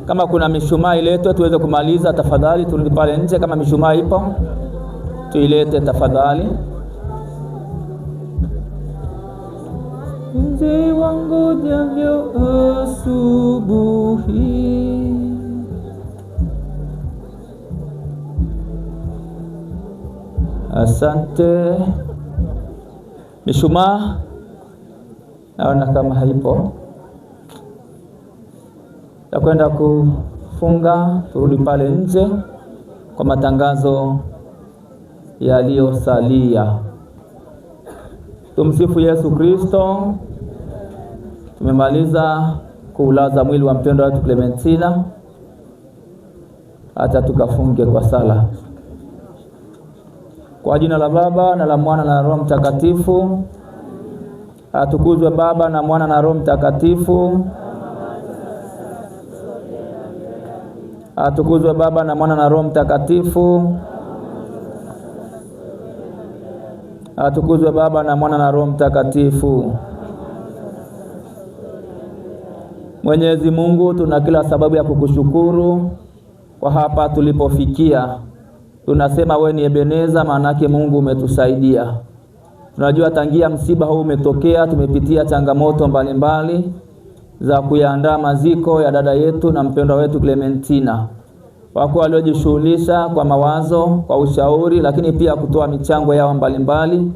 kama kuna mishumaa iletwe tuweze kumaliza tafadhali. Turudi pale nje, kama mishumaa ipo tuilete tafadhali. Nje wangu javyo asubuhi, asante. Mishumaa naona kama haipo, takwenda kufunga. Turudi pale nje kwa matangazo yaliyosalia. Tumsifu Yesu Kristo. Tumemaliza kuulaza mwili wa mpendwa wetu Clementina. Hata tukafunge kwa sala. Kwa jina la Baba na la Mwana na Roho Mtakatifu. Atukuzwe Baba na Mwana na Roho Mtakatifu. Atukuzwe Baba na Mwana na Roho Mtakatifu. Atukuzwe Baba na Mwana na Roho Mtakatifu. Mwenyezi Mungu, tuna kila sababu ya kukushukuru kwa hapa tulipofikia. Tunasema wewe ni Ebeneza, maana yake Mungu umetusaidia. Tunajua tangia msiba huu umetokea tumepitia changamoto mbalimbali za kuyaandaa maziko ya dada yetu na mpendwa wetu Clementina. Wako waliojishughulisha kwa mawazo, kwa ushauri, lakini pia kutoa michango yao mbalimbali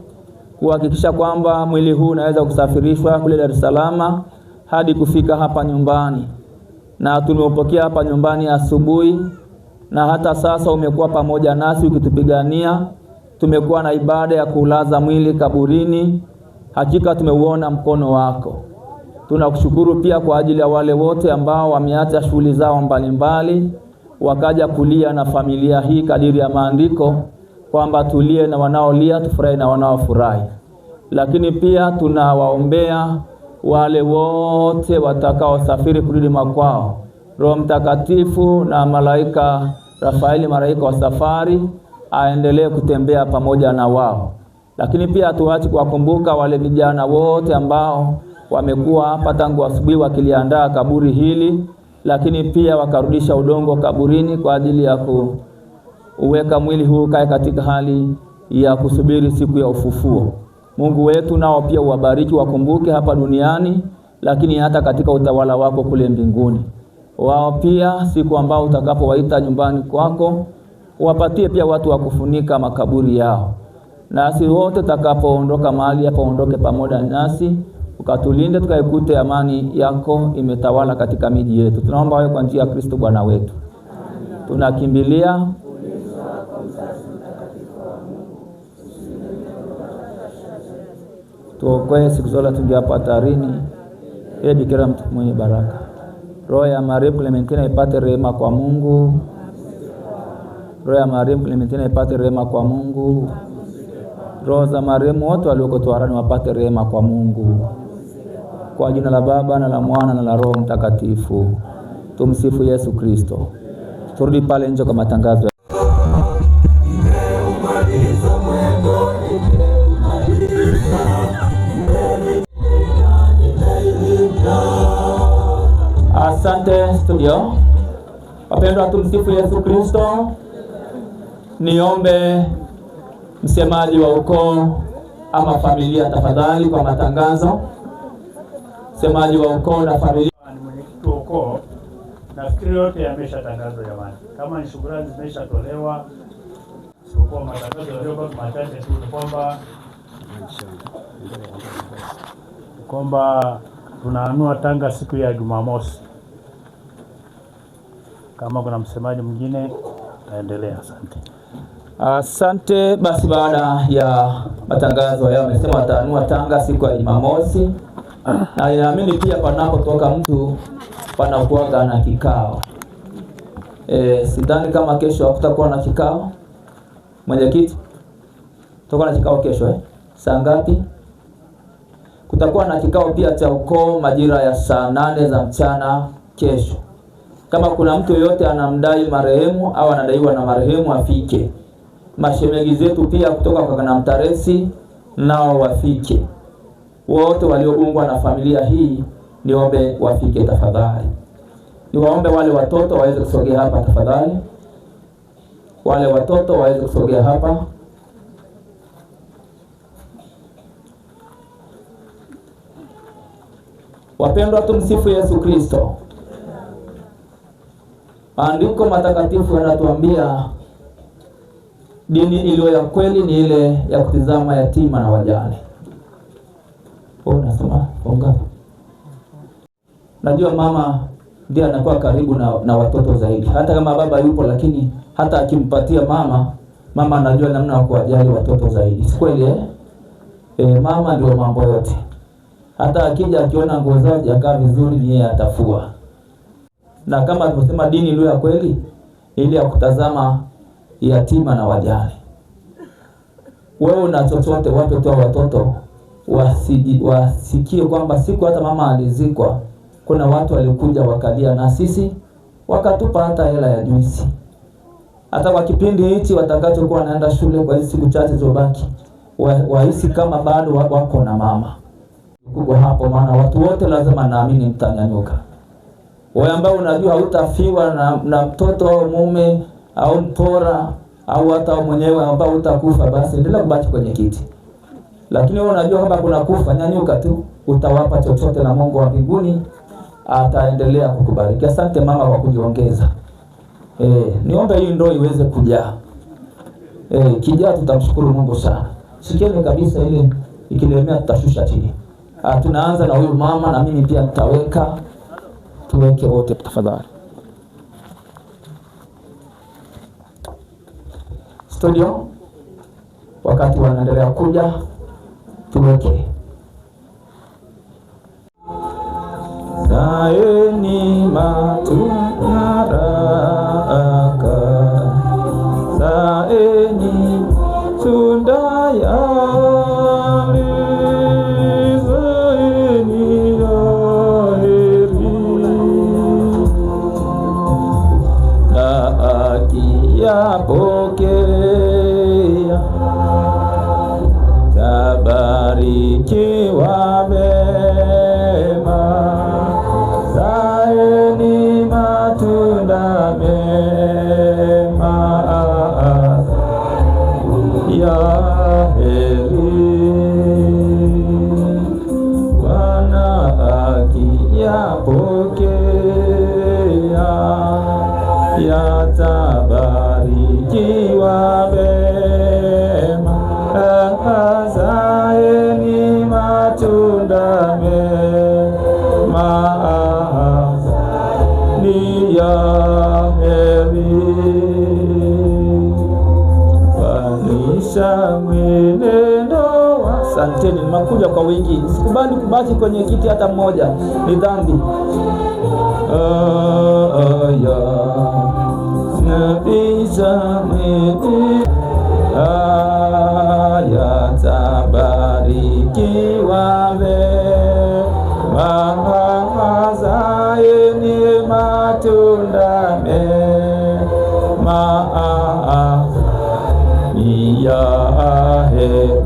kuhakikisha kwamba mwili huu unaweza kusafirishwa kule Dar es Salaam hadi kufika hapa nyumbani. Na tumeupokea hapa nyumbani asubuhi, na hata sasa umekuwa pamoja nasi ukitupigania. Tumekuwa na ibada ya kulaza mwili kaburini. Hakika tumeuona mkono wako. Tunakushukuru pia kwa ajili ya wale wote ambao wameacha shughuli zao mbalimbali wakaja kulia na familia hii kadiri ya maandiko kwamba tulie na wanaolia, tufurahi na wanaofurahi. Lakini pia tunawaombea wale wote watakao safiri kurudi makwao. Roho Mtakatifu na malaika Rafaeli, malaika wa safari, aendelee kutembea pamoja na wao. Lakini pia tuache kuwakumbuka wale vijana wote ambao wamekuwa hapa tangu asubuhi wakiliandaa kaburi hili, lakini pia wakarudisha udongo kaburini kwa ajili ya kuweka mwili huu kae katika hali ya kusubiri siku ya ufufuo. Mungu wetu, nao pia uwabariki, wakumbuke hapa duniani, lakini hata katika utawala wako kule mbinguni. Wao pia siku ambao utakapowaita nyumbani kwako, wapatie pia watu wa kufunika makaburi yao. Nasi wote takapoondoka mahali hapa, ondoke pamoja nasi, ukatulinde tukaikute amani yako imetawala katika miji yetu. Tunaomba wewe kwa njia ya Kristo Bwana wetu. Tunakimbilia tuokoe siku zote tungeapa hatarini. Ee Bikira mtu mwenye baraka, roho ya Maria Clementina ipate rehema kwa Mungu. Roho ya marehemu Clementina ipate rehema kwa Mungu. Roho za marehemu wote walioko toharani wapate rehema kwa Mungu. Kwa jina la Baba na la Mwana na la Roho Mtakatifu. Tumsifu Yesu Kristo. Turudi pale nje kwa matangazo. Asante studio. Wapendwa, tumsifu Yesu Kristo. Niombe msemaji wa ukoo ama familia tafadhali kwa matangazo. Msemaji wa ukoo na familia. Ni mwenyekiti wa ukoo. Nafikiri yote yameshatangazwa jamani. Kama ni shukrani zimeshatolewa, kwa matangazo yaliyobaki machache tu kwamba tunaanua Tanga siku ya Jumamosi. Kama kuna msemaji mwingine taendelea. Asante. Asante. Basi baada ya matangazo hayo wamesema wataanua Tanga siku ya Jumamosi. Na naamini pia panapotoka mtu panakuwa na kikao. Sidhani kama kesho hakutakuwa na kikao. Mwenyekiti, tutakuwa na kikao kesho Saa ngapi? Kutakuwa na kikao pia cha ukoo majira ya saa 8 za mchana kesho. Kama kuna mtu yoyote anamdai marehemu au anadaiwa na marehemu afike. Mashemegi zetu pia kutoka kwa Kanamtaresi nao wafike. Wote walioungwa na familia hii niombe wafike tafadhali. Niwaombe wale watoto waweze kusogea hapa tafadhali. Wale watoto waweze kusogea hapa. Wapendwa, tumsifu Yesu Kristo. Andiko matakatifu yanatuambia dini iliyo ya kweli ni ile ya kutizama yatima na wajane. Unasema funga. Najua mama ndiye anakuwa karibu na watoto zaidi. Hata kama baba yupo, lakini hata akimpatia mama anajua namna ya kuwajali watoto zaidi. Si kweli mama ndio mambo yote. Hata akija akiona nguo zao hazijakaa vizuri, ni yeye atafua. Na kama tunasema dini iliyo ya kweli ile ya kutazama yatima na wajane. Wewe una chochote, wape tu watoto wasikie kwamba siku hata mama alizikwa kuna watu walikuja wakalia na sisi wakatupa hata hela ya juisi. Hata kwa kipindi hichi watakachokuwa wanaenda shule kwa hizo siku chache zilizobaki wahisi kama bado wako na mama. Kubwa hapo, maana watu wote lazima naamini mtanyanyuka. Wewe ambao unajua hutafiwa na mtoto au mume au mpora au hata mwenyewe ambao utakufa, basi endelea kubaki kwenye kiti. Lakini wewe unajua kwamba kuna kufa, nyanyuka tu, utawapa chochote na Mungu wa mbinguni ataendelea kukubariki. Asante mama kwa kujiongeza. Niombe hii ndoo iweze kujaa. Kijaa tutamshukuru Mungu sana. Sikieni kabisa ile ikilemea tutashusha chini. Tunaanza na huyu mama na mimi pia nitaweka. Tuweke wote tafadhali. Studio, wakati wanaendelea kuja tuweke. Zaeni matunaraka, zaeni tunda yale, zaeni ya heri, na akiyapokea tabarikiwa mema. Zaeni matunda mema ya heri, Bwana akiyapokea yatabarikiwa mema. Zaeni matunda mema ni ya heri, fanisha mwenendo. Asanteni, nimekuja kwa wingi. Sikubali kubaki kwenye kiti hata mmoja, ni dhambi. Yatabarikiwa mema zaeni matunda mema ni ya heri.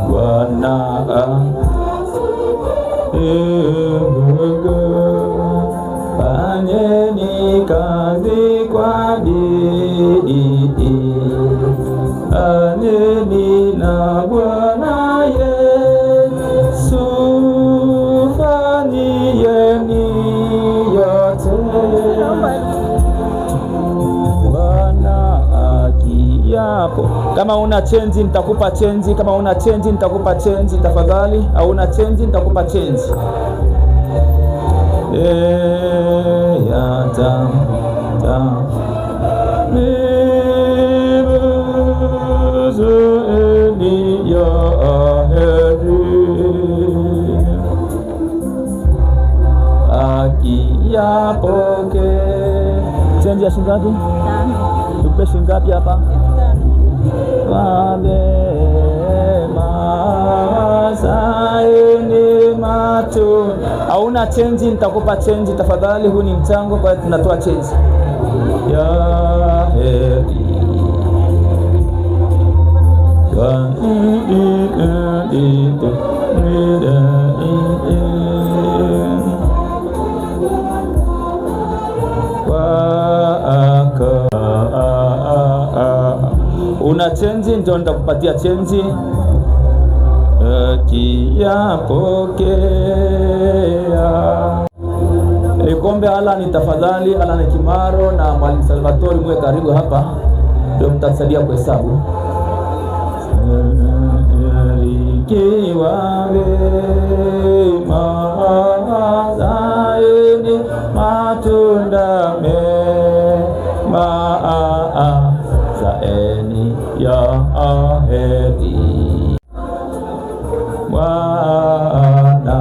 Bwana fanyeni kazi kwa bidii, aneni na Bwana Yesu, fanyieni yote. Bwana akiapo, kama una chenji nitakupa chenji, kama una chenji nitakupa chenji tafadhali, au una chenji nitakupa chenji. Akiapoke chenji ya shingapi? 5. Tupe shingapi hapa? 5. Saini matu. Hauna chenji nitakupa chenji tafadhali, huu ni mchango kwa hiyo tunatoa chenji. Ya heri. Una chenji ndio nitakupatia chenji. Kiapokea Likombe Alan tafadhali, Alan Kimaro na Mwalimu Salvatori mwe karibu hapa, ndio mtasaidia kuhesabu. Likiwa mema zaeni matunda mema zaeni ya heri. Bwana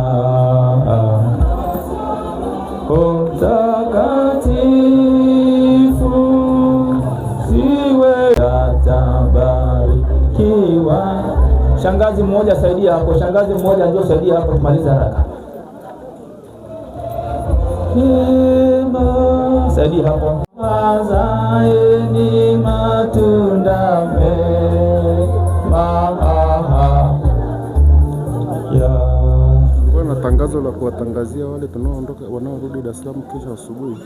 mtakatifu siwe yatabarikiwa. Shangazi mmoja saidia hapo, shangazi mmoja ndio saidia hapo, tumalize haraka. Saidia hapo. Zaeni matunda mema. Na tangazo la kuwatangazia wale tunaoondoka wanaorudi Dar es Salaam kesho asubuhi.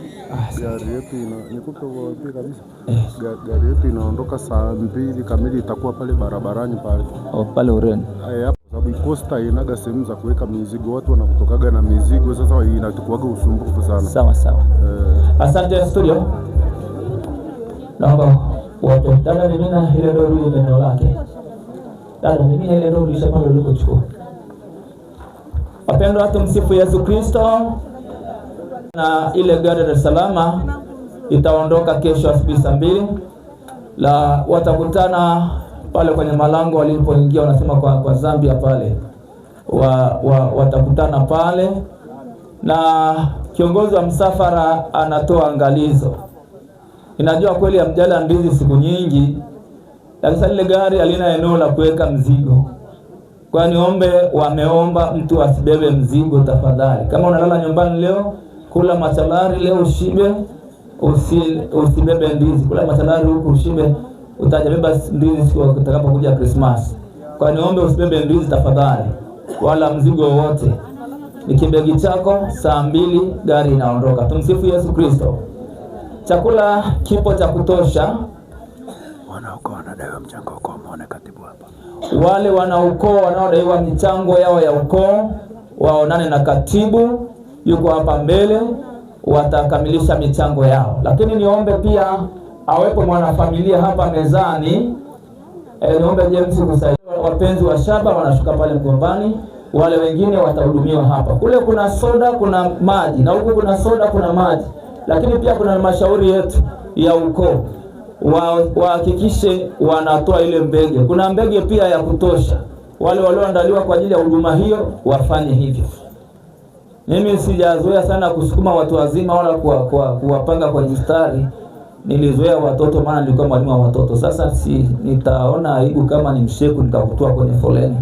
Gari yetu nikupe wapi kabisa. Gari yetu inaondoka saa 2 kamili, itakuwa pale barabarani pale. Pale Ureni. Hapo sababu Costa inaga sehemu za kuweka mizigo, watu wanakutokaga na mizigo, sasa inatukuaga usumbufu sana. Sawa sawa. Asante studio. Naomba wote dada mimina ile ndio rudi eneo lake. Dada mimina ile ndio rudi shamba lolote kuchukua. Wapendwa watu, msifu Yesu Kristo. Na ile gari ya Dar es Salaam itaondoka kesho asubuhi saa 2. La watakutana pale kwenye malango walipoingia, wanasema kwa Zambia pale. Watakutana pale na kiongozi wa msafara anatoa angalizo. Inajua kweli hamjala ndizi siku nyingi, lakini ile gari halina eneo la kuweka mzigo. Kwa niombe, wameomba mtu asibebe mzigo tafadhali. Kama unalala nyumbani leo, kula machalari leo ushibe, usibebe ndizi. Kula machalari huku ushibe, utajabeba ndizi siku utakapokuja Christmas. Kwa niombe usibebe ndizi tafadhali, wala mzigo wote. Ni kibegi chako, saa 2 gari inaondoka. Tumsifu Yesu Kristo. Chakula kipo cha kutosha. Wanaukoo wanadaiwa mchango kwa muone katibu hapa. Wale wanaukoo wanaodaiwa michango yao ya ukoo waonane na katibu, yuko hapa mbele, watakamilisha michango yao. Lakini niombe pia awepo mwanafamilia hapa mezani. Niombe James kusaidia. Wapenzi wa shaba wanashuka pale Mgombani, wale wengine watahudumiwa hapa. Kule kuna soda, kuna maji, na huku kuna soda, kuna maji. Lakini pia kuna mashauri yetu ya ukoo. Wahakikishe wanatoa ile mbege. Kuna mbege pia ya kutosha. Wale walioandaliwa kwa ajili ya huduma hiyo wafanye hivyo. Mimi sijazoea sana kusukuma watu wazima wala kuwapanga kwa mstari. Nilizoea watoto, maana nilikuwa mwalimu wa watoto. Sasa nitaona aibu kama ni msheku nikakutoa kwenye foleni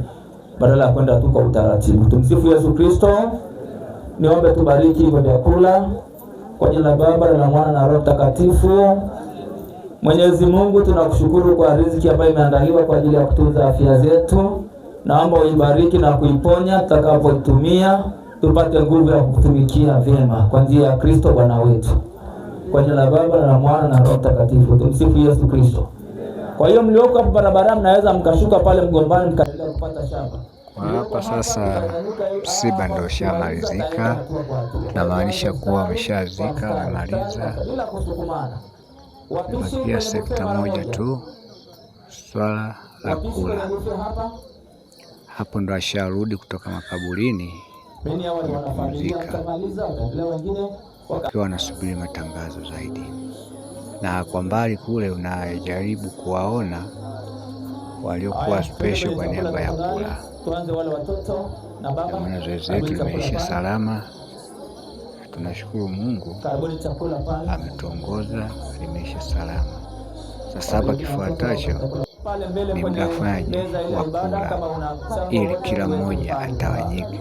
badala ya kwenda tu kwa utaratibu. Tumsifu Yesu Kristo. Niombe tubariki kwa vyakula kwa jina la Baba na la Mwana na Roho Mtakatifu. Mwenyezi Mungu, tunakushukuru kwa riziki ambayo imeandaliwa kwa ajili ya kutunza afya zetu. Naomba uibariki na kuiponya tutakapoitumia, tupate nguvu ya kutumikia vyema kwa njia ya Kristo Bwana wetu. Kwa jina la Baba na la Mwana na Roho Mtakatifu. Tumsifu Yesu Kristo. Kwa hiyo mlioko hapo barabara mnaweza mkashuka pale Mgombani mkaendelea kupata shamba. Kwa hapa sasa msiba ndio ushamalizika, tunamaanisha kuwa wameshazika, wamemaliza. Imebakia sekta moja tu, swala la kula. Hapo ndo asharudi kutoka makaburini kupumzika, wakiwa wanasubiri matangazo zaidi. Na kwa mbali kule unajaribu kuwaona waliokuwa special kwa niaba ya kula. Maana zoezi letu limeisha salama. Tunashukuru Mungu ametuongoza, limeisha salama. Sasa hapa kifuatacho ni muda fanyaje wa kula, ili kila mmoja atawanyike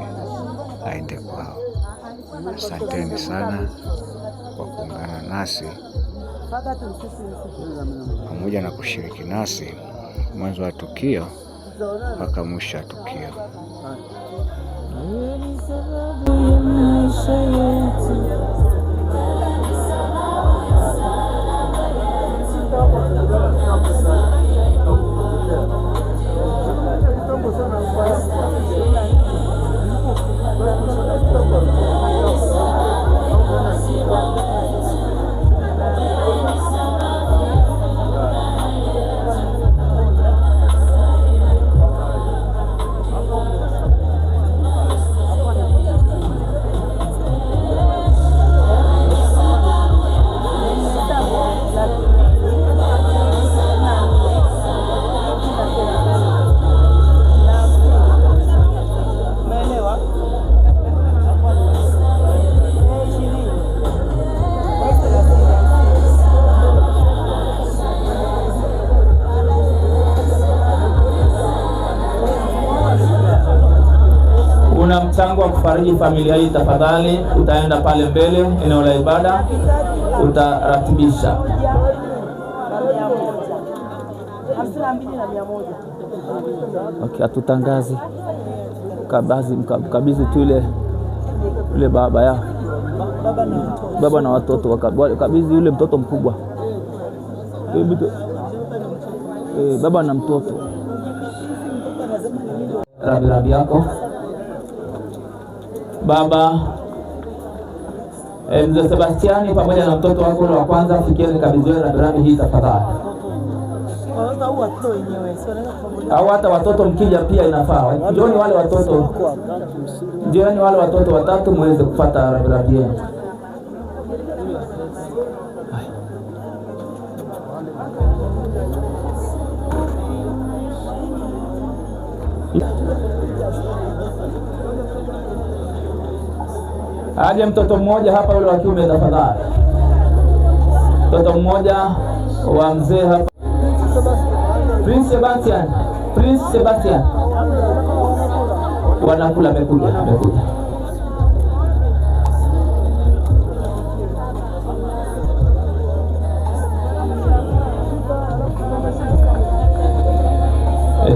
aende kwao. Asanteni sana kwa kuungana nasi pamoja na kushiriki nasi mwanzo wa tukio mpaka mwisho wa tukio. Mchango wa kufariji familia hii, tafadhali utaenda pale mbele eneo la ibada, utaratibisha. Okay, atutangazi kabizi tu ile baba ya baba na watoto kabizi yule mtoto mkubwa, baba na mtoto. Rabi yako baba Mzee Sebastiani pamoja na mtoto wako wa kwanza, fikieni kabidhiwe rabi hii tafadhali. Au hata watoto mkija pia inafaa. Njooni wale watoto, njooni wale watoto watatu muweze kufuata rabi yenu. Aje mtoto mmoja hapa, yule wa kiume tafadhali. Mtoto mmoja wa mzee hapa. Prince Sebastian. Wanakula, amekuja.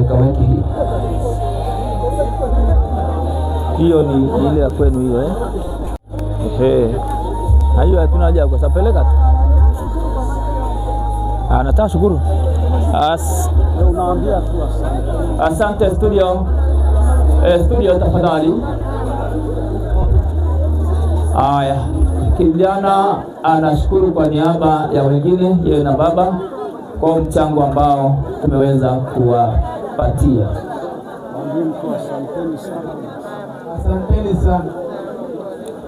Kaweki hiyo ni ile ya kwenu hiyo hiyo hatuna haja kwa sapeleka tu. Nataka shukuru. Unaambia tu asante studio. Studio tafadhali. Haya, kijana anashukuru kwa niaba ya wengine, yeye na baba, kwa mchango ambao tumeweza kuwapatia. Asanteni sana.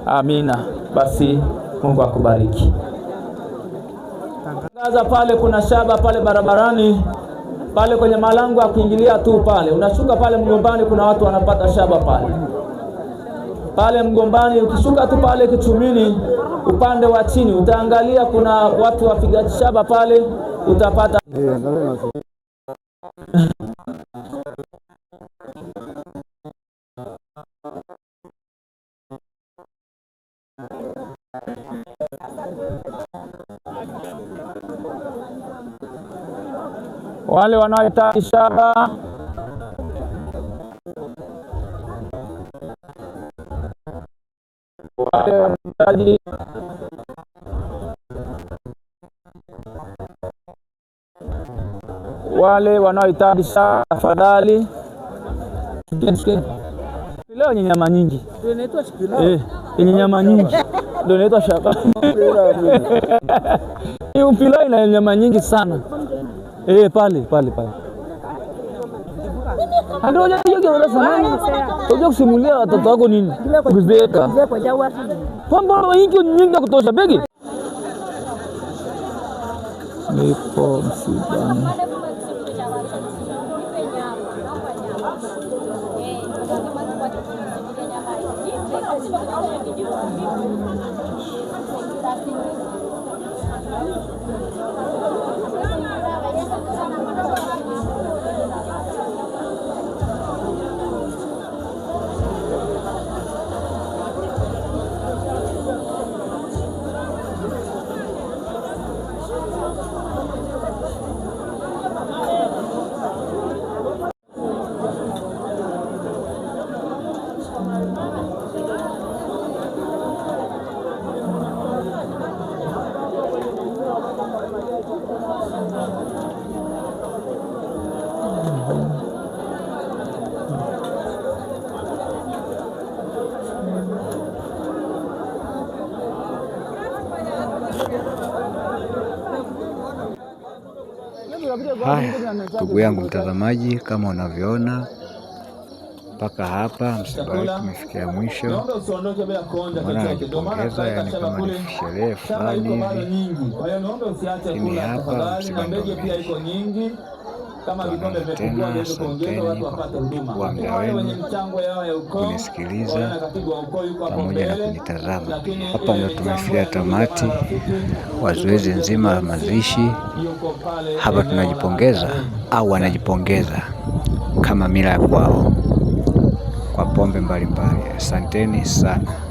Amina. Basi Mungu akubariki. Tangaza pale, kuna shaba pale barabarani pale kwenye malango ya kuingilia tu pale. Unashuka pale Mgombani, kuna watu wanapata shaba pale. pale Mgombani. Ukishuka tu pale Kichumini upande wa chini utaangalia kuna watu wapiga shaba pale, utapata wale wanaohitaji shaba wale wanaohitaji shaba, tafadhali. Leo yenye nyama nyingi. Ndio inaitwa shipilao. Yenye nyama nyingi. Ndio inaitwa shaba. Hiyo pilao ina nyama nyingi sana. Pale. Ndio unajua sana. Unajua kusimulia watoto wako nini? Kuzeka. Pombo nyingi ya kutosha begi. Nipo msibani. Haya, ndugu yangu mtazamaji, kama unavyoona mpaka hapa msiba wetu umefikia mwisho. Maana najipongeza, yani kama ni sherehe fulani hivi, lakini hapa msiba ndio umeisha. Tena asanteni kwa kuchukua muda wenu kunisikiliza pamoja na kunitazama. Hapa ndo tumefikia tamati wa zoezi nzima la mazishi. Hapa tunajipongeza au wanajipongeza kama mila ya kwao kwa pombe mbalimbali. Asanteni sana.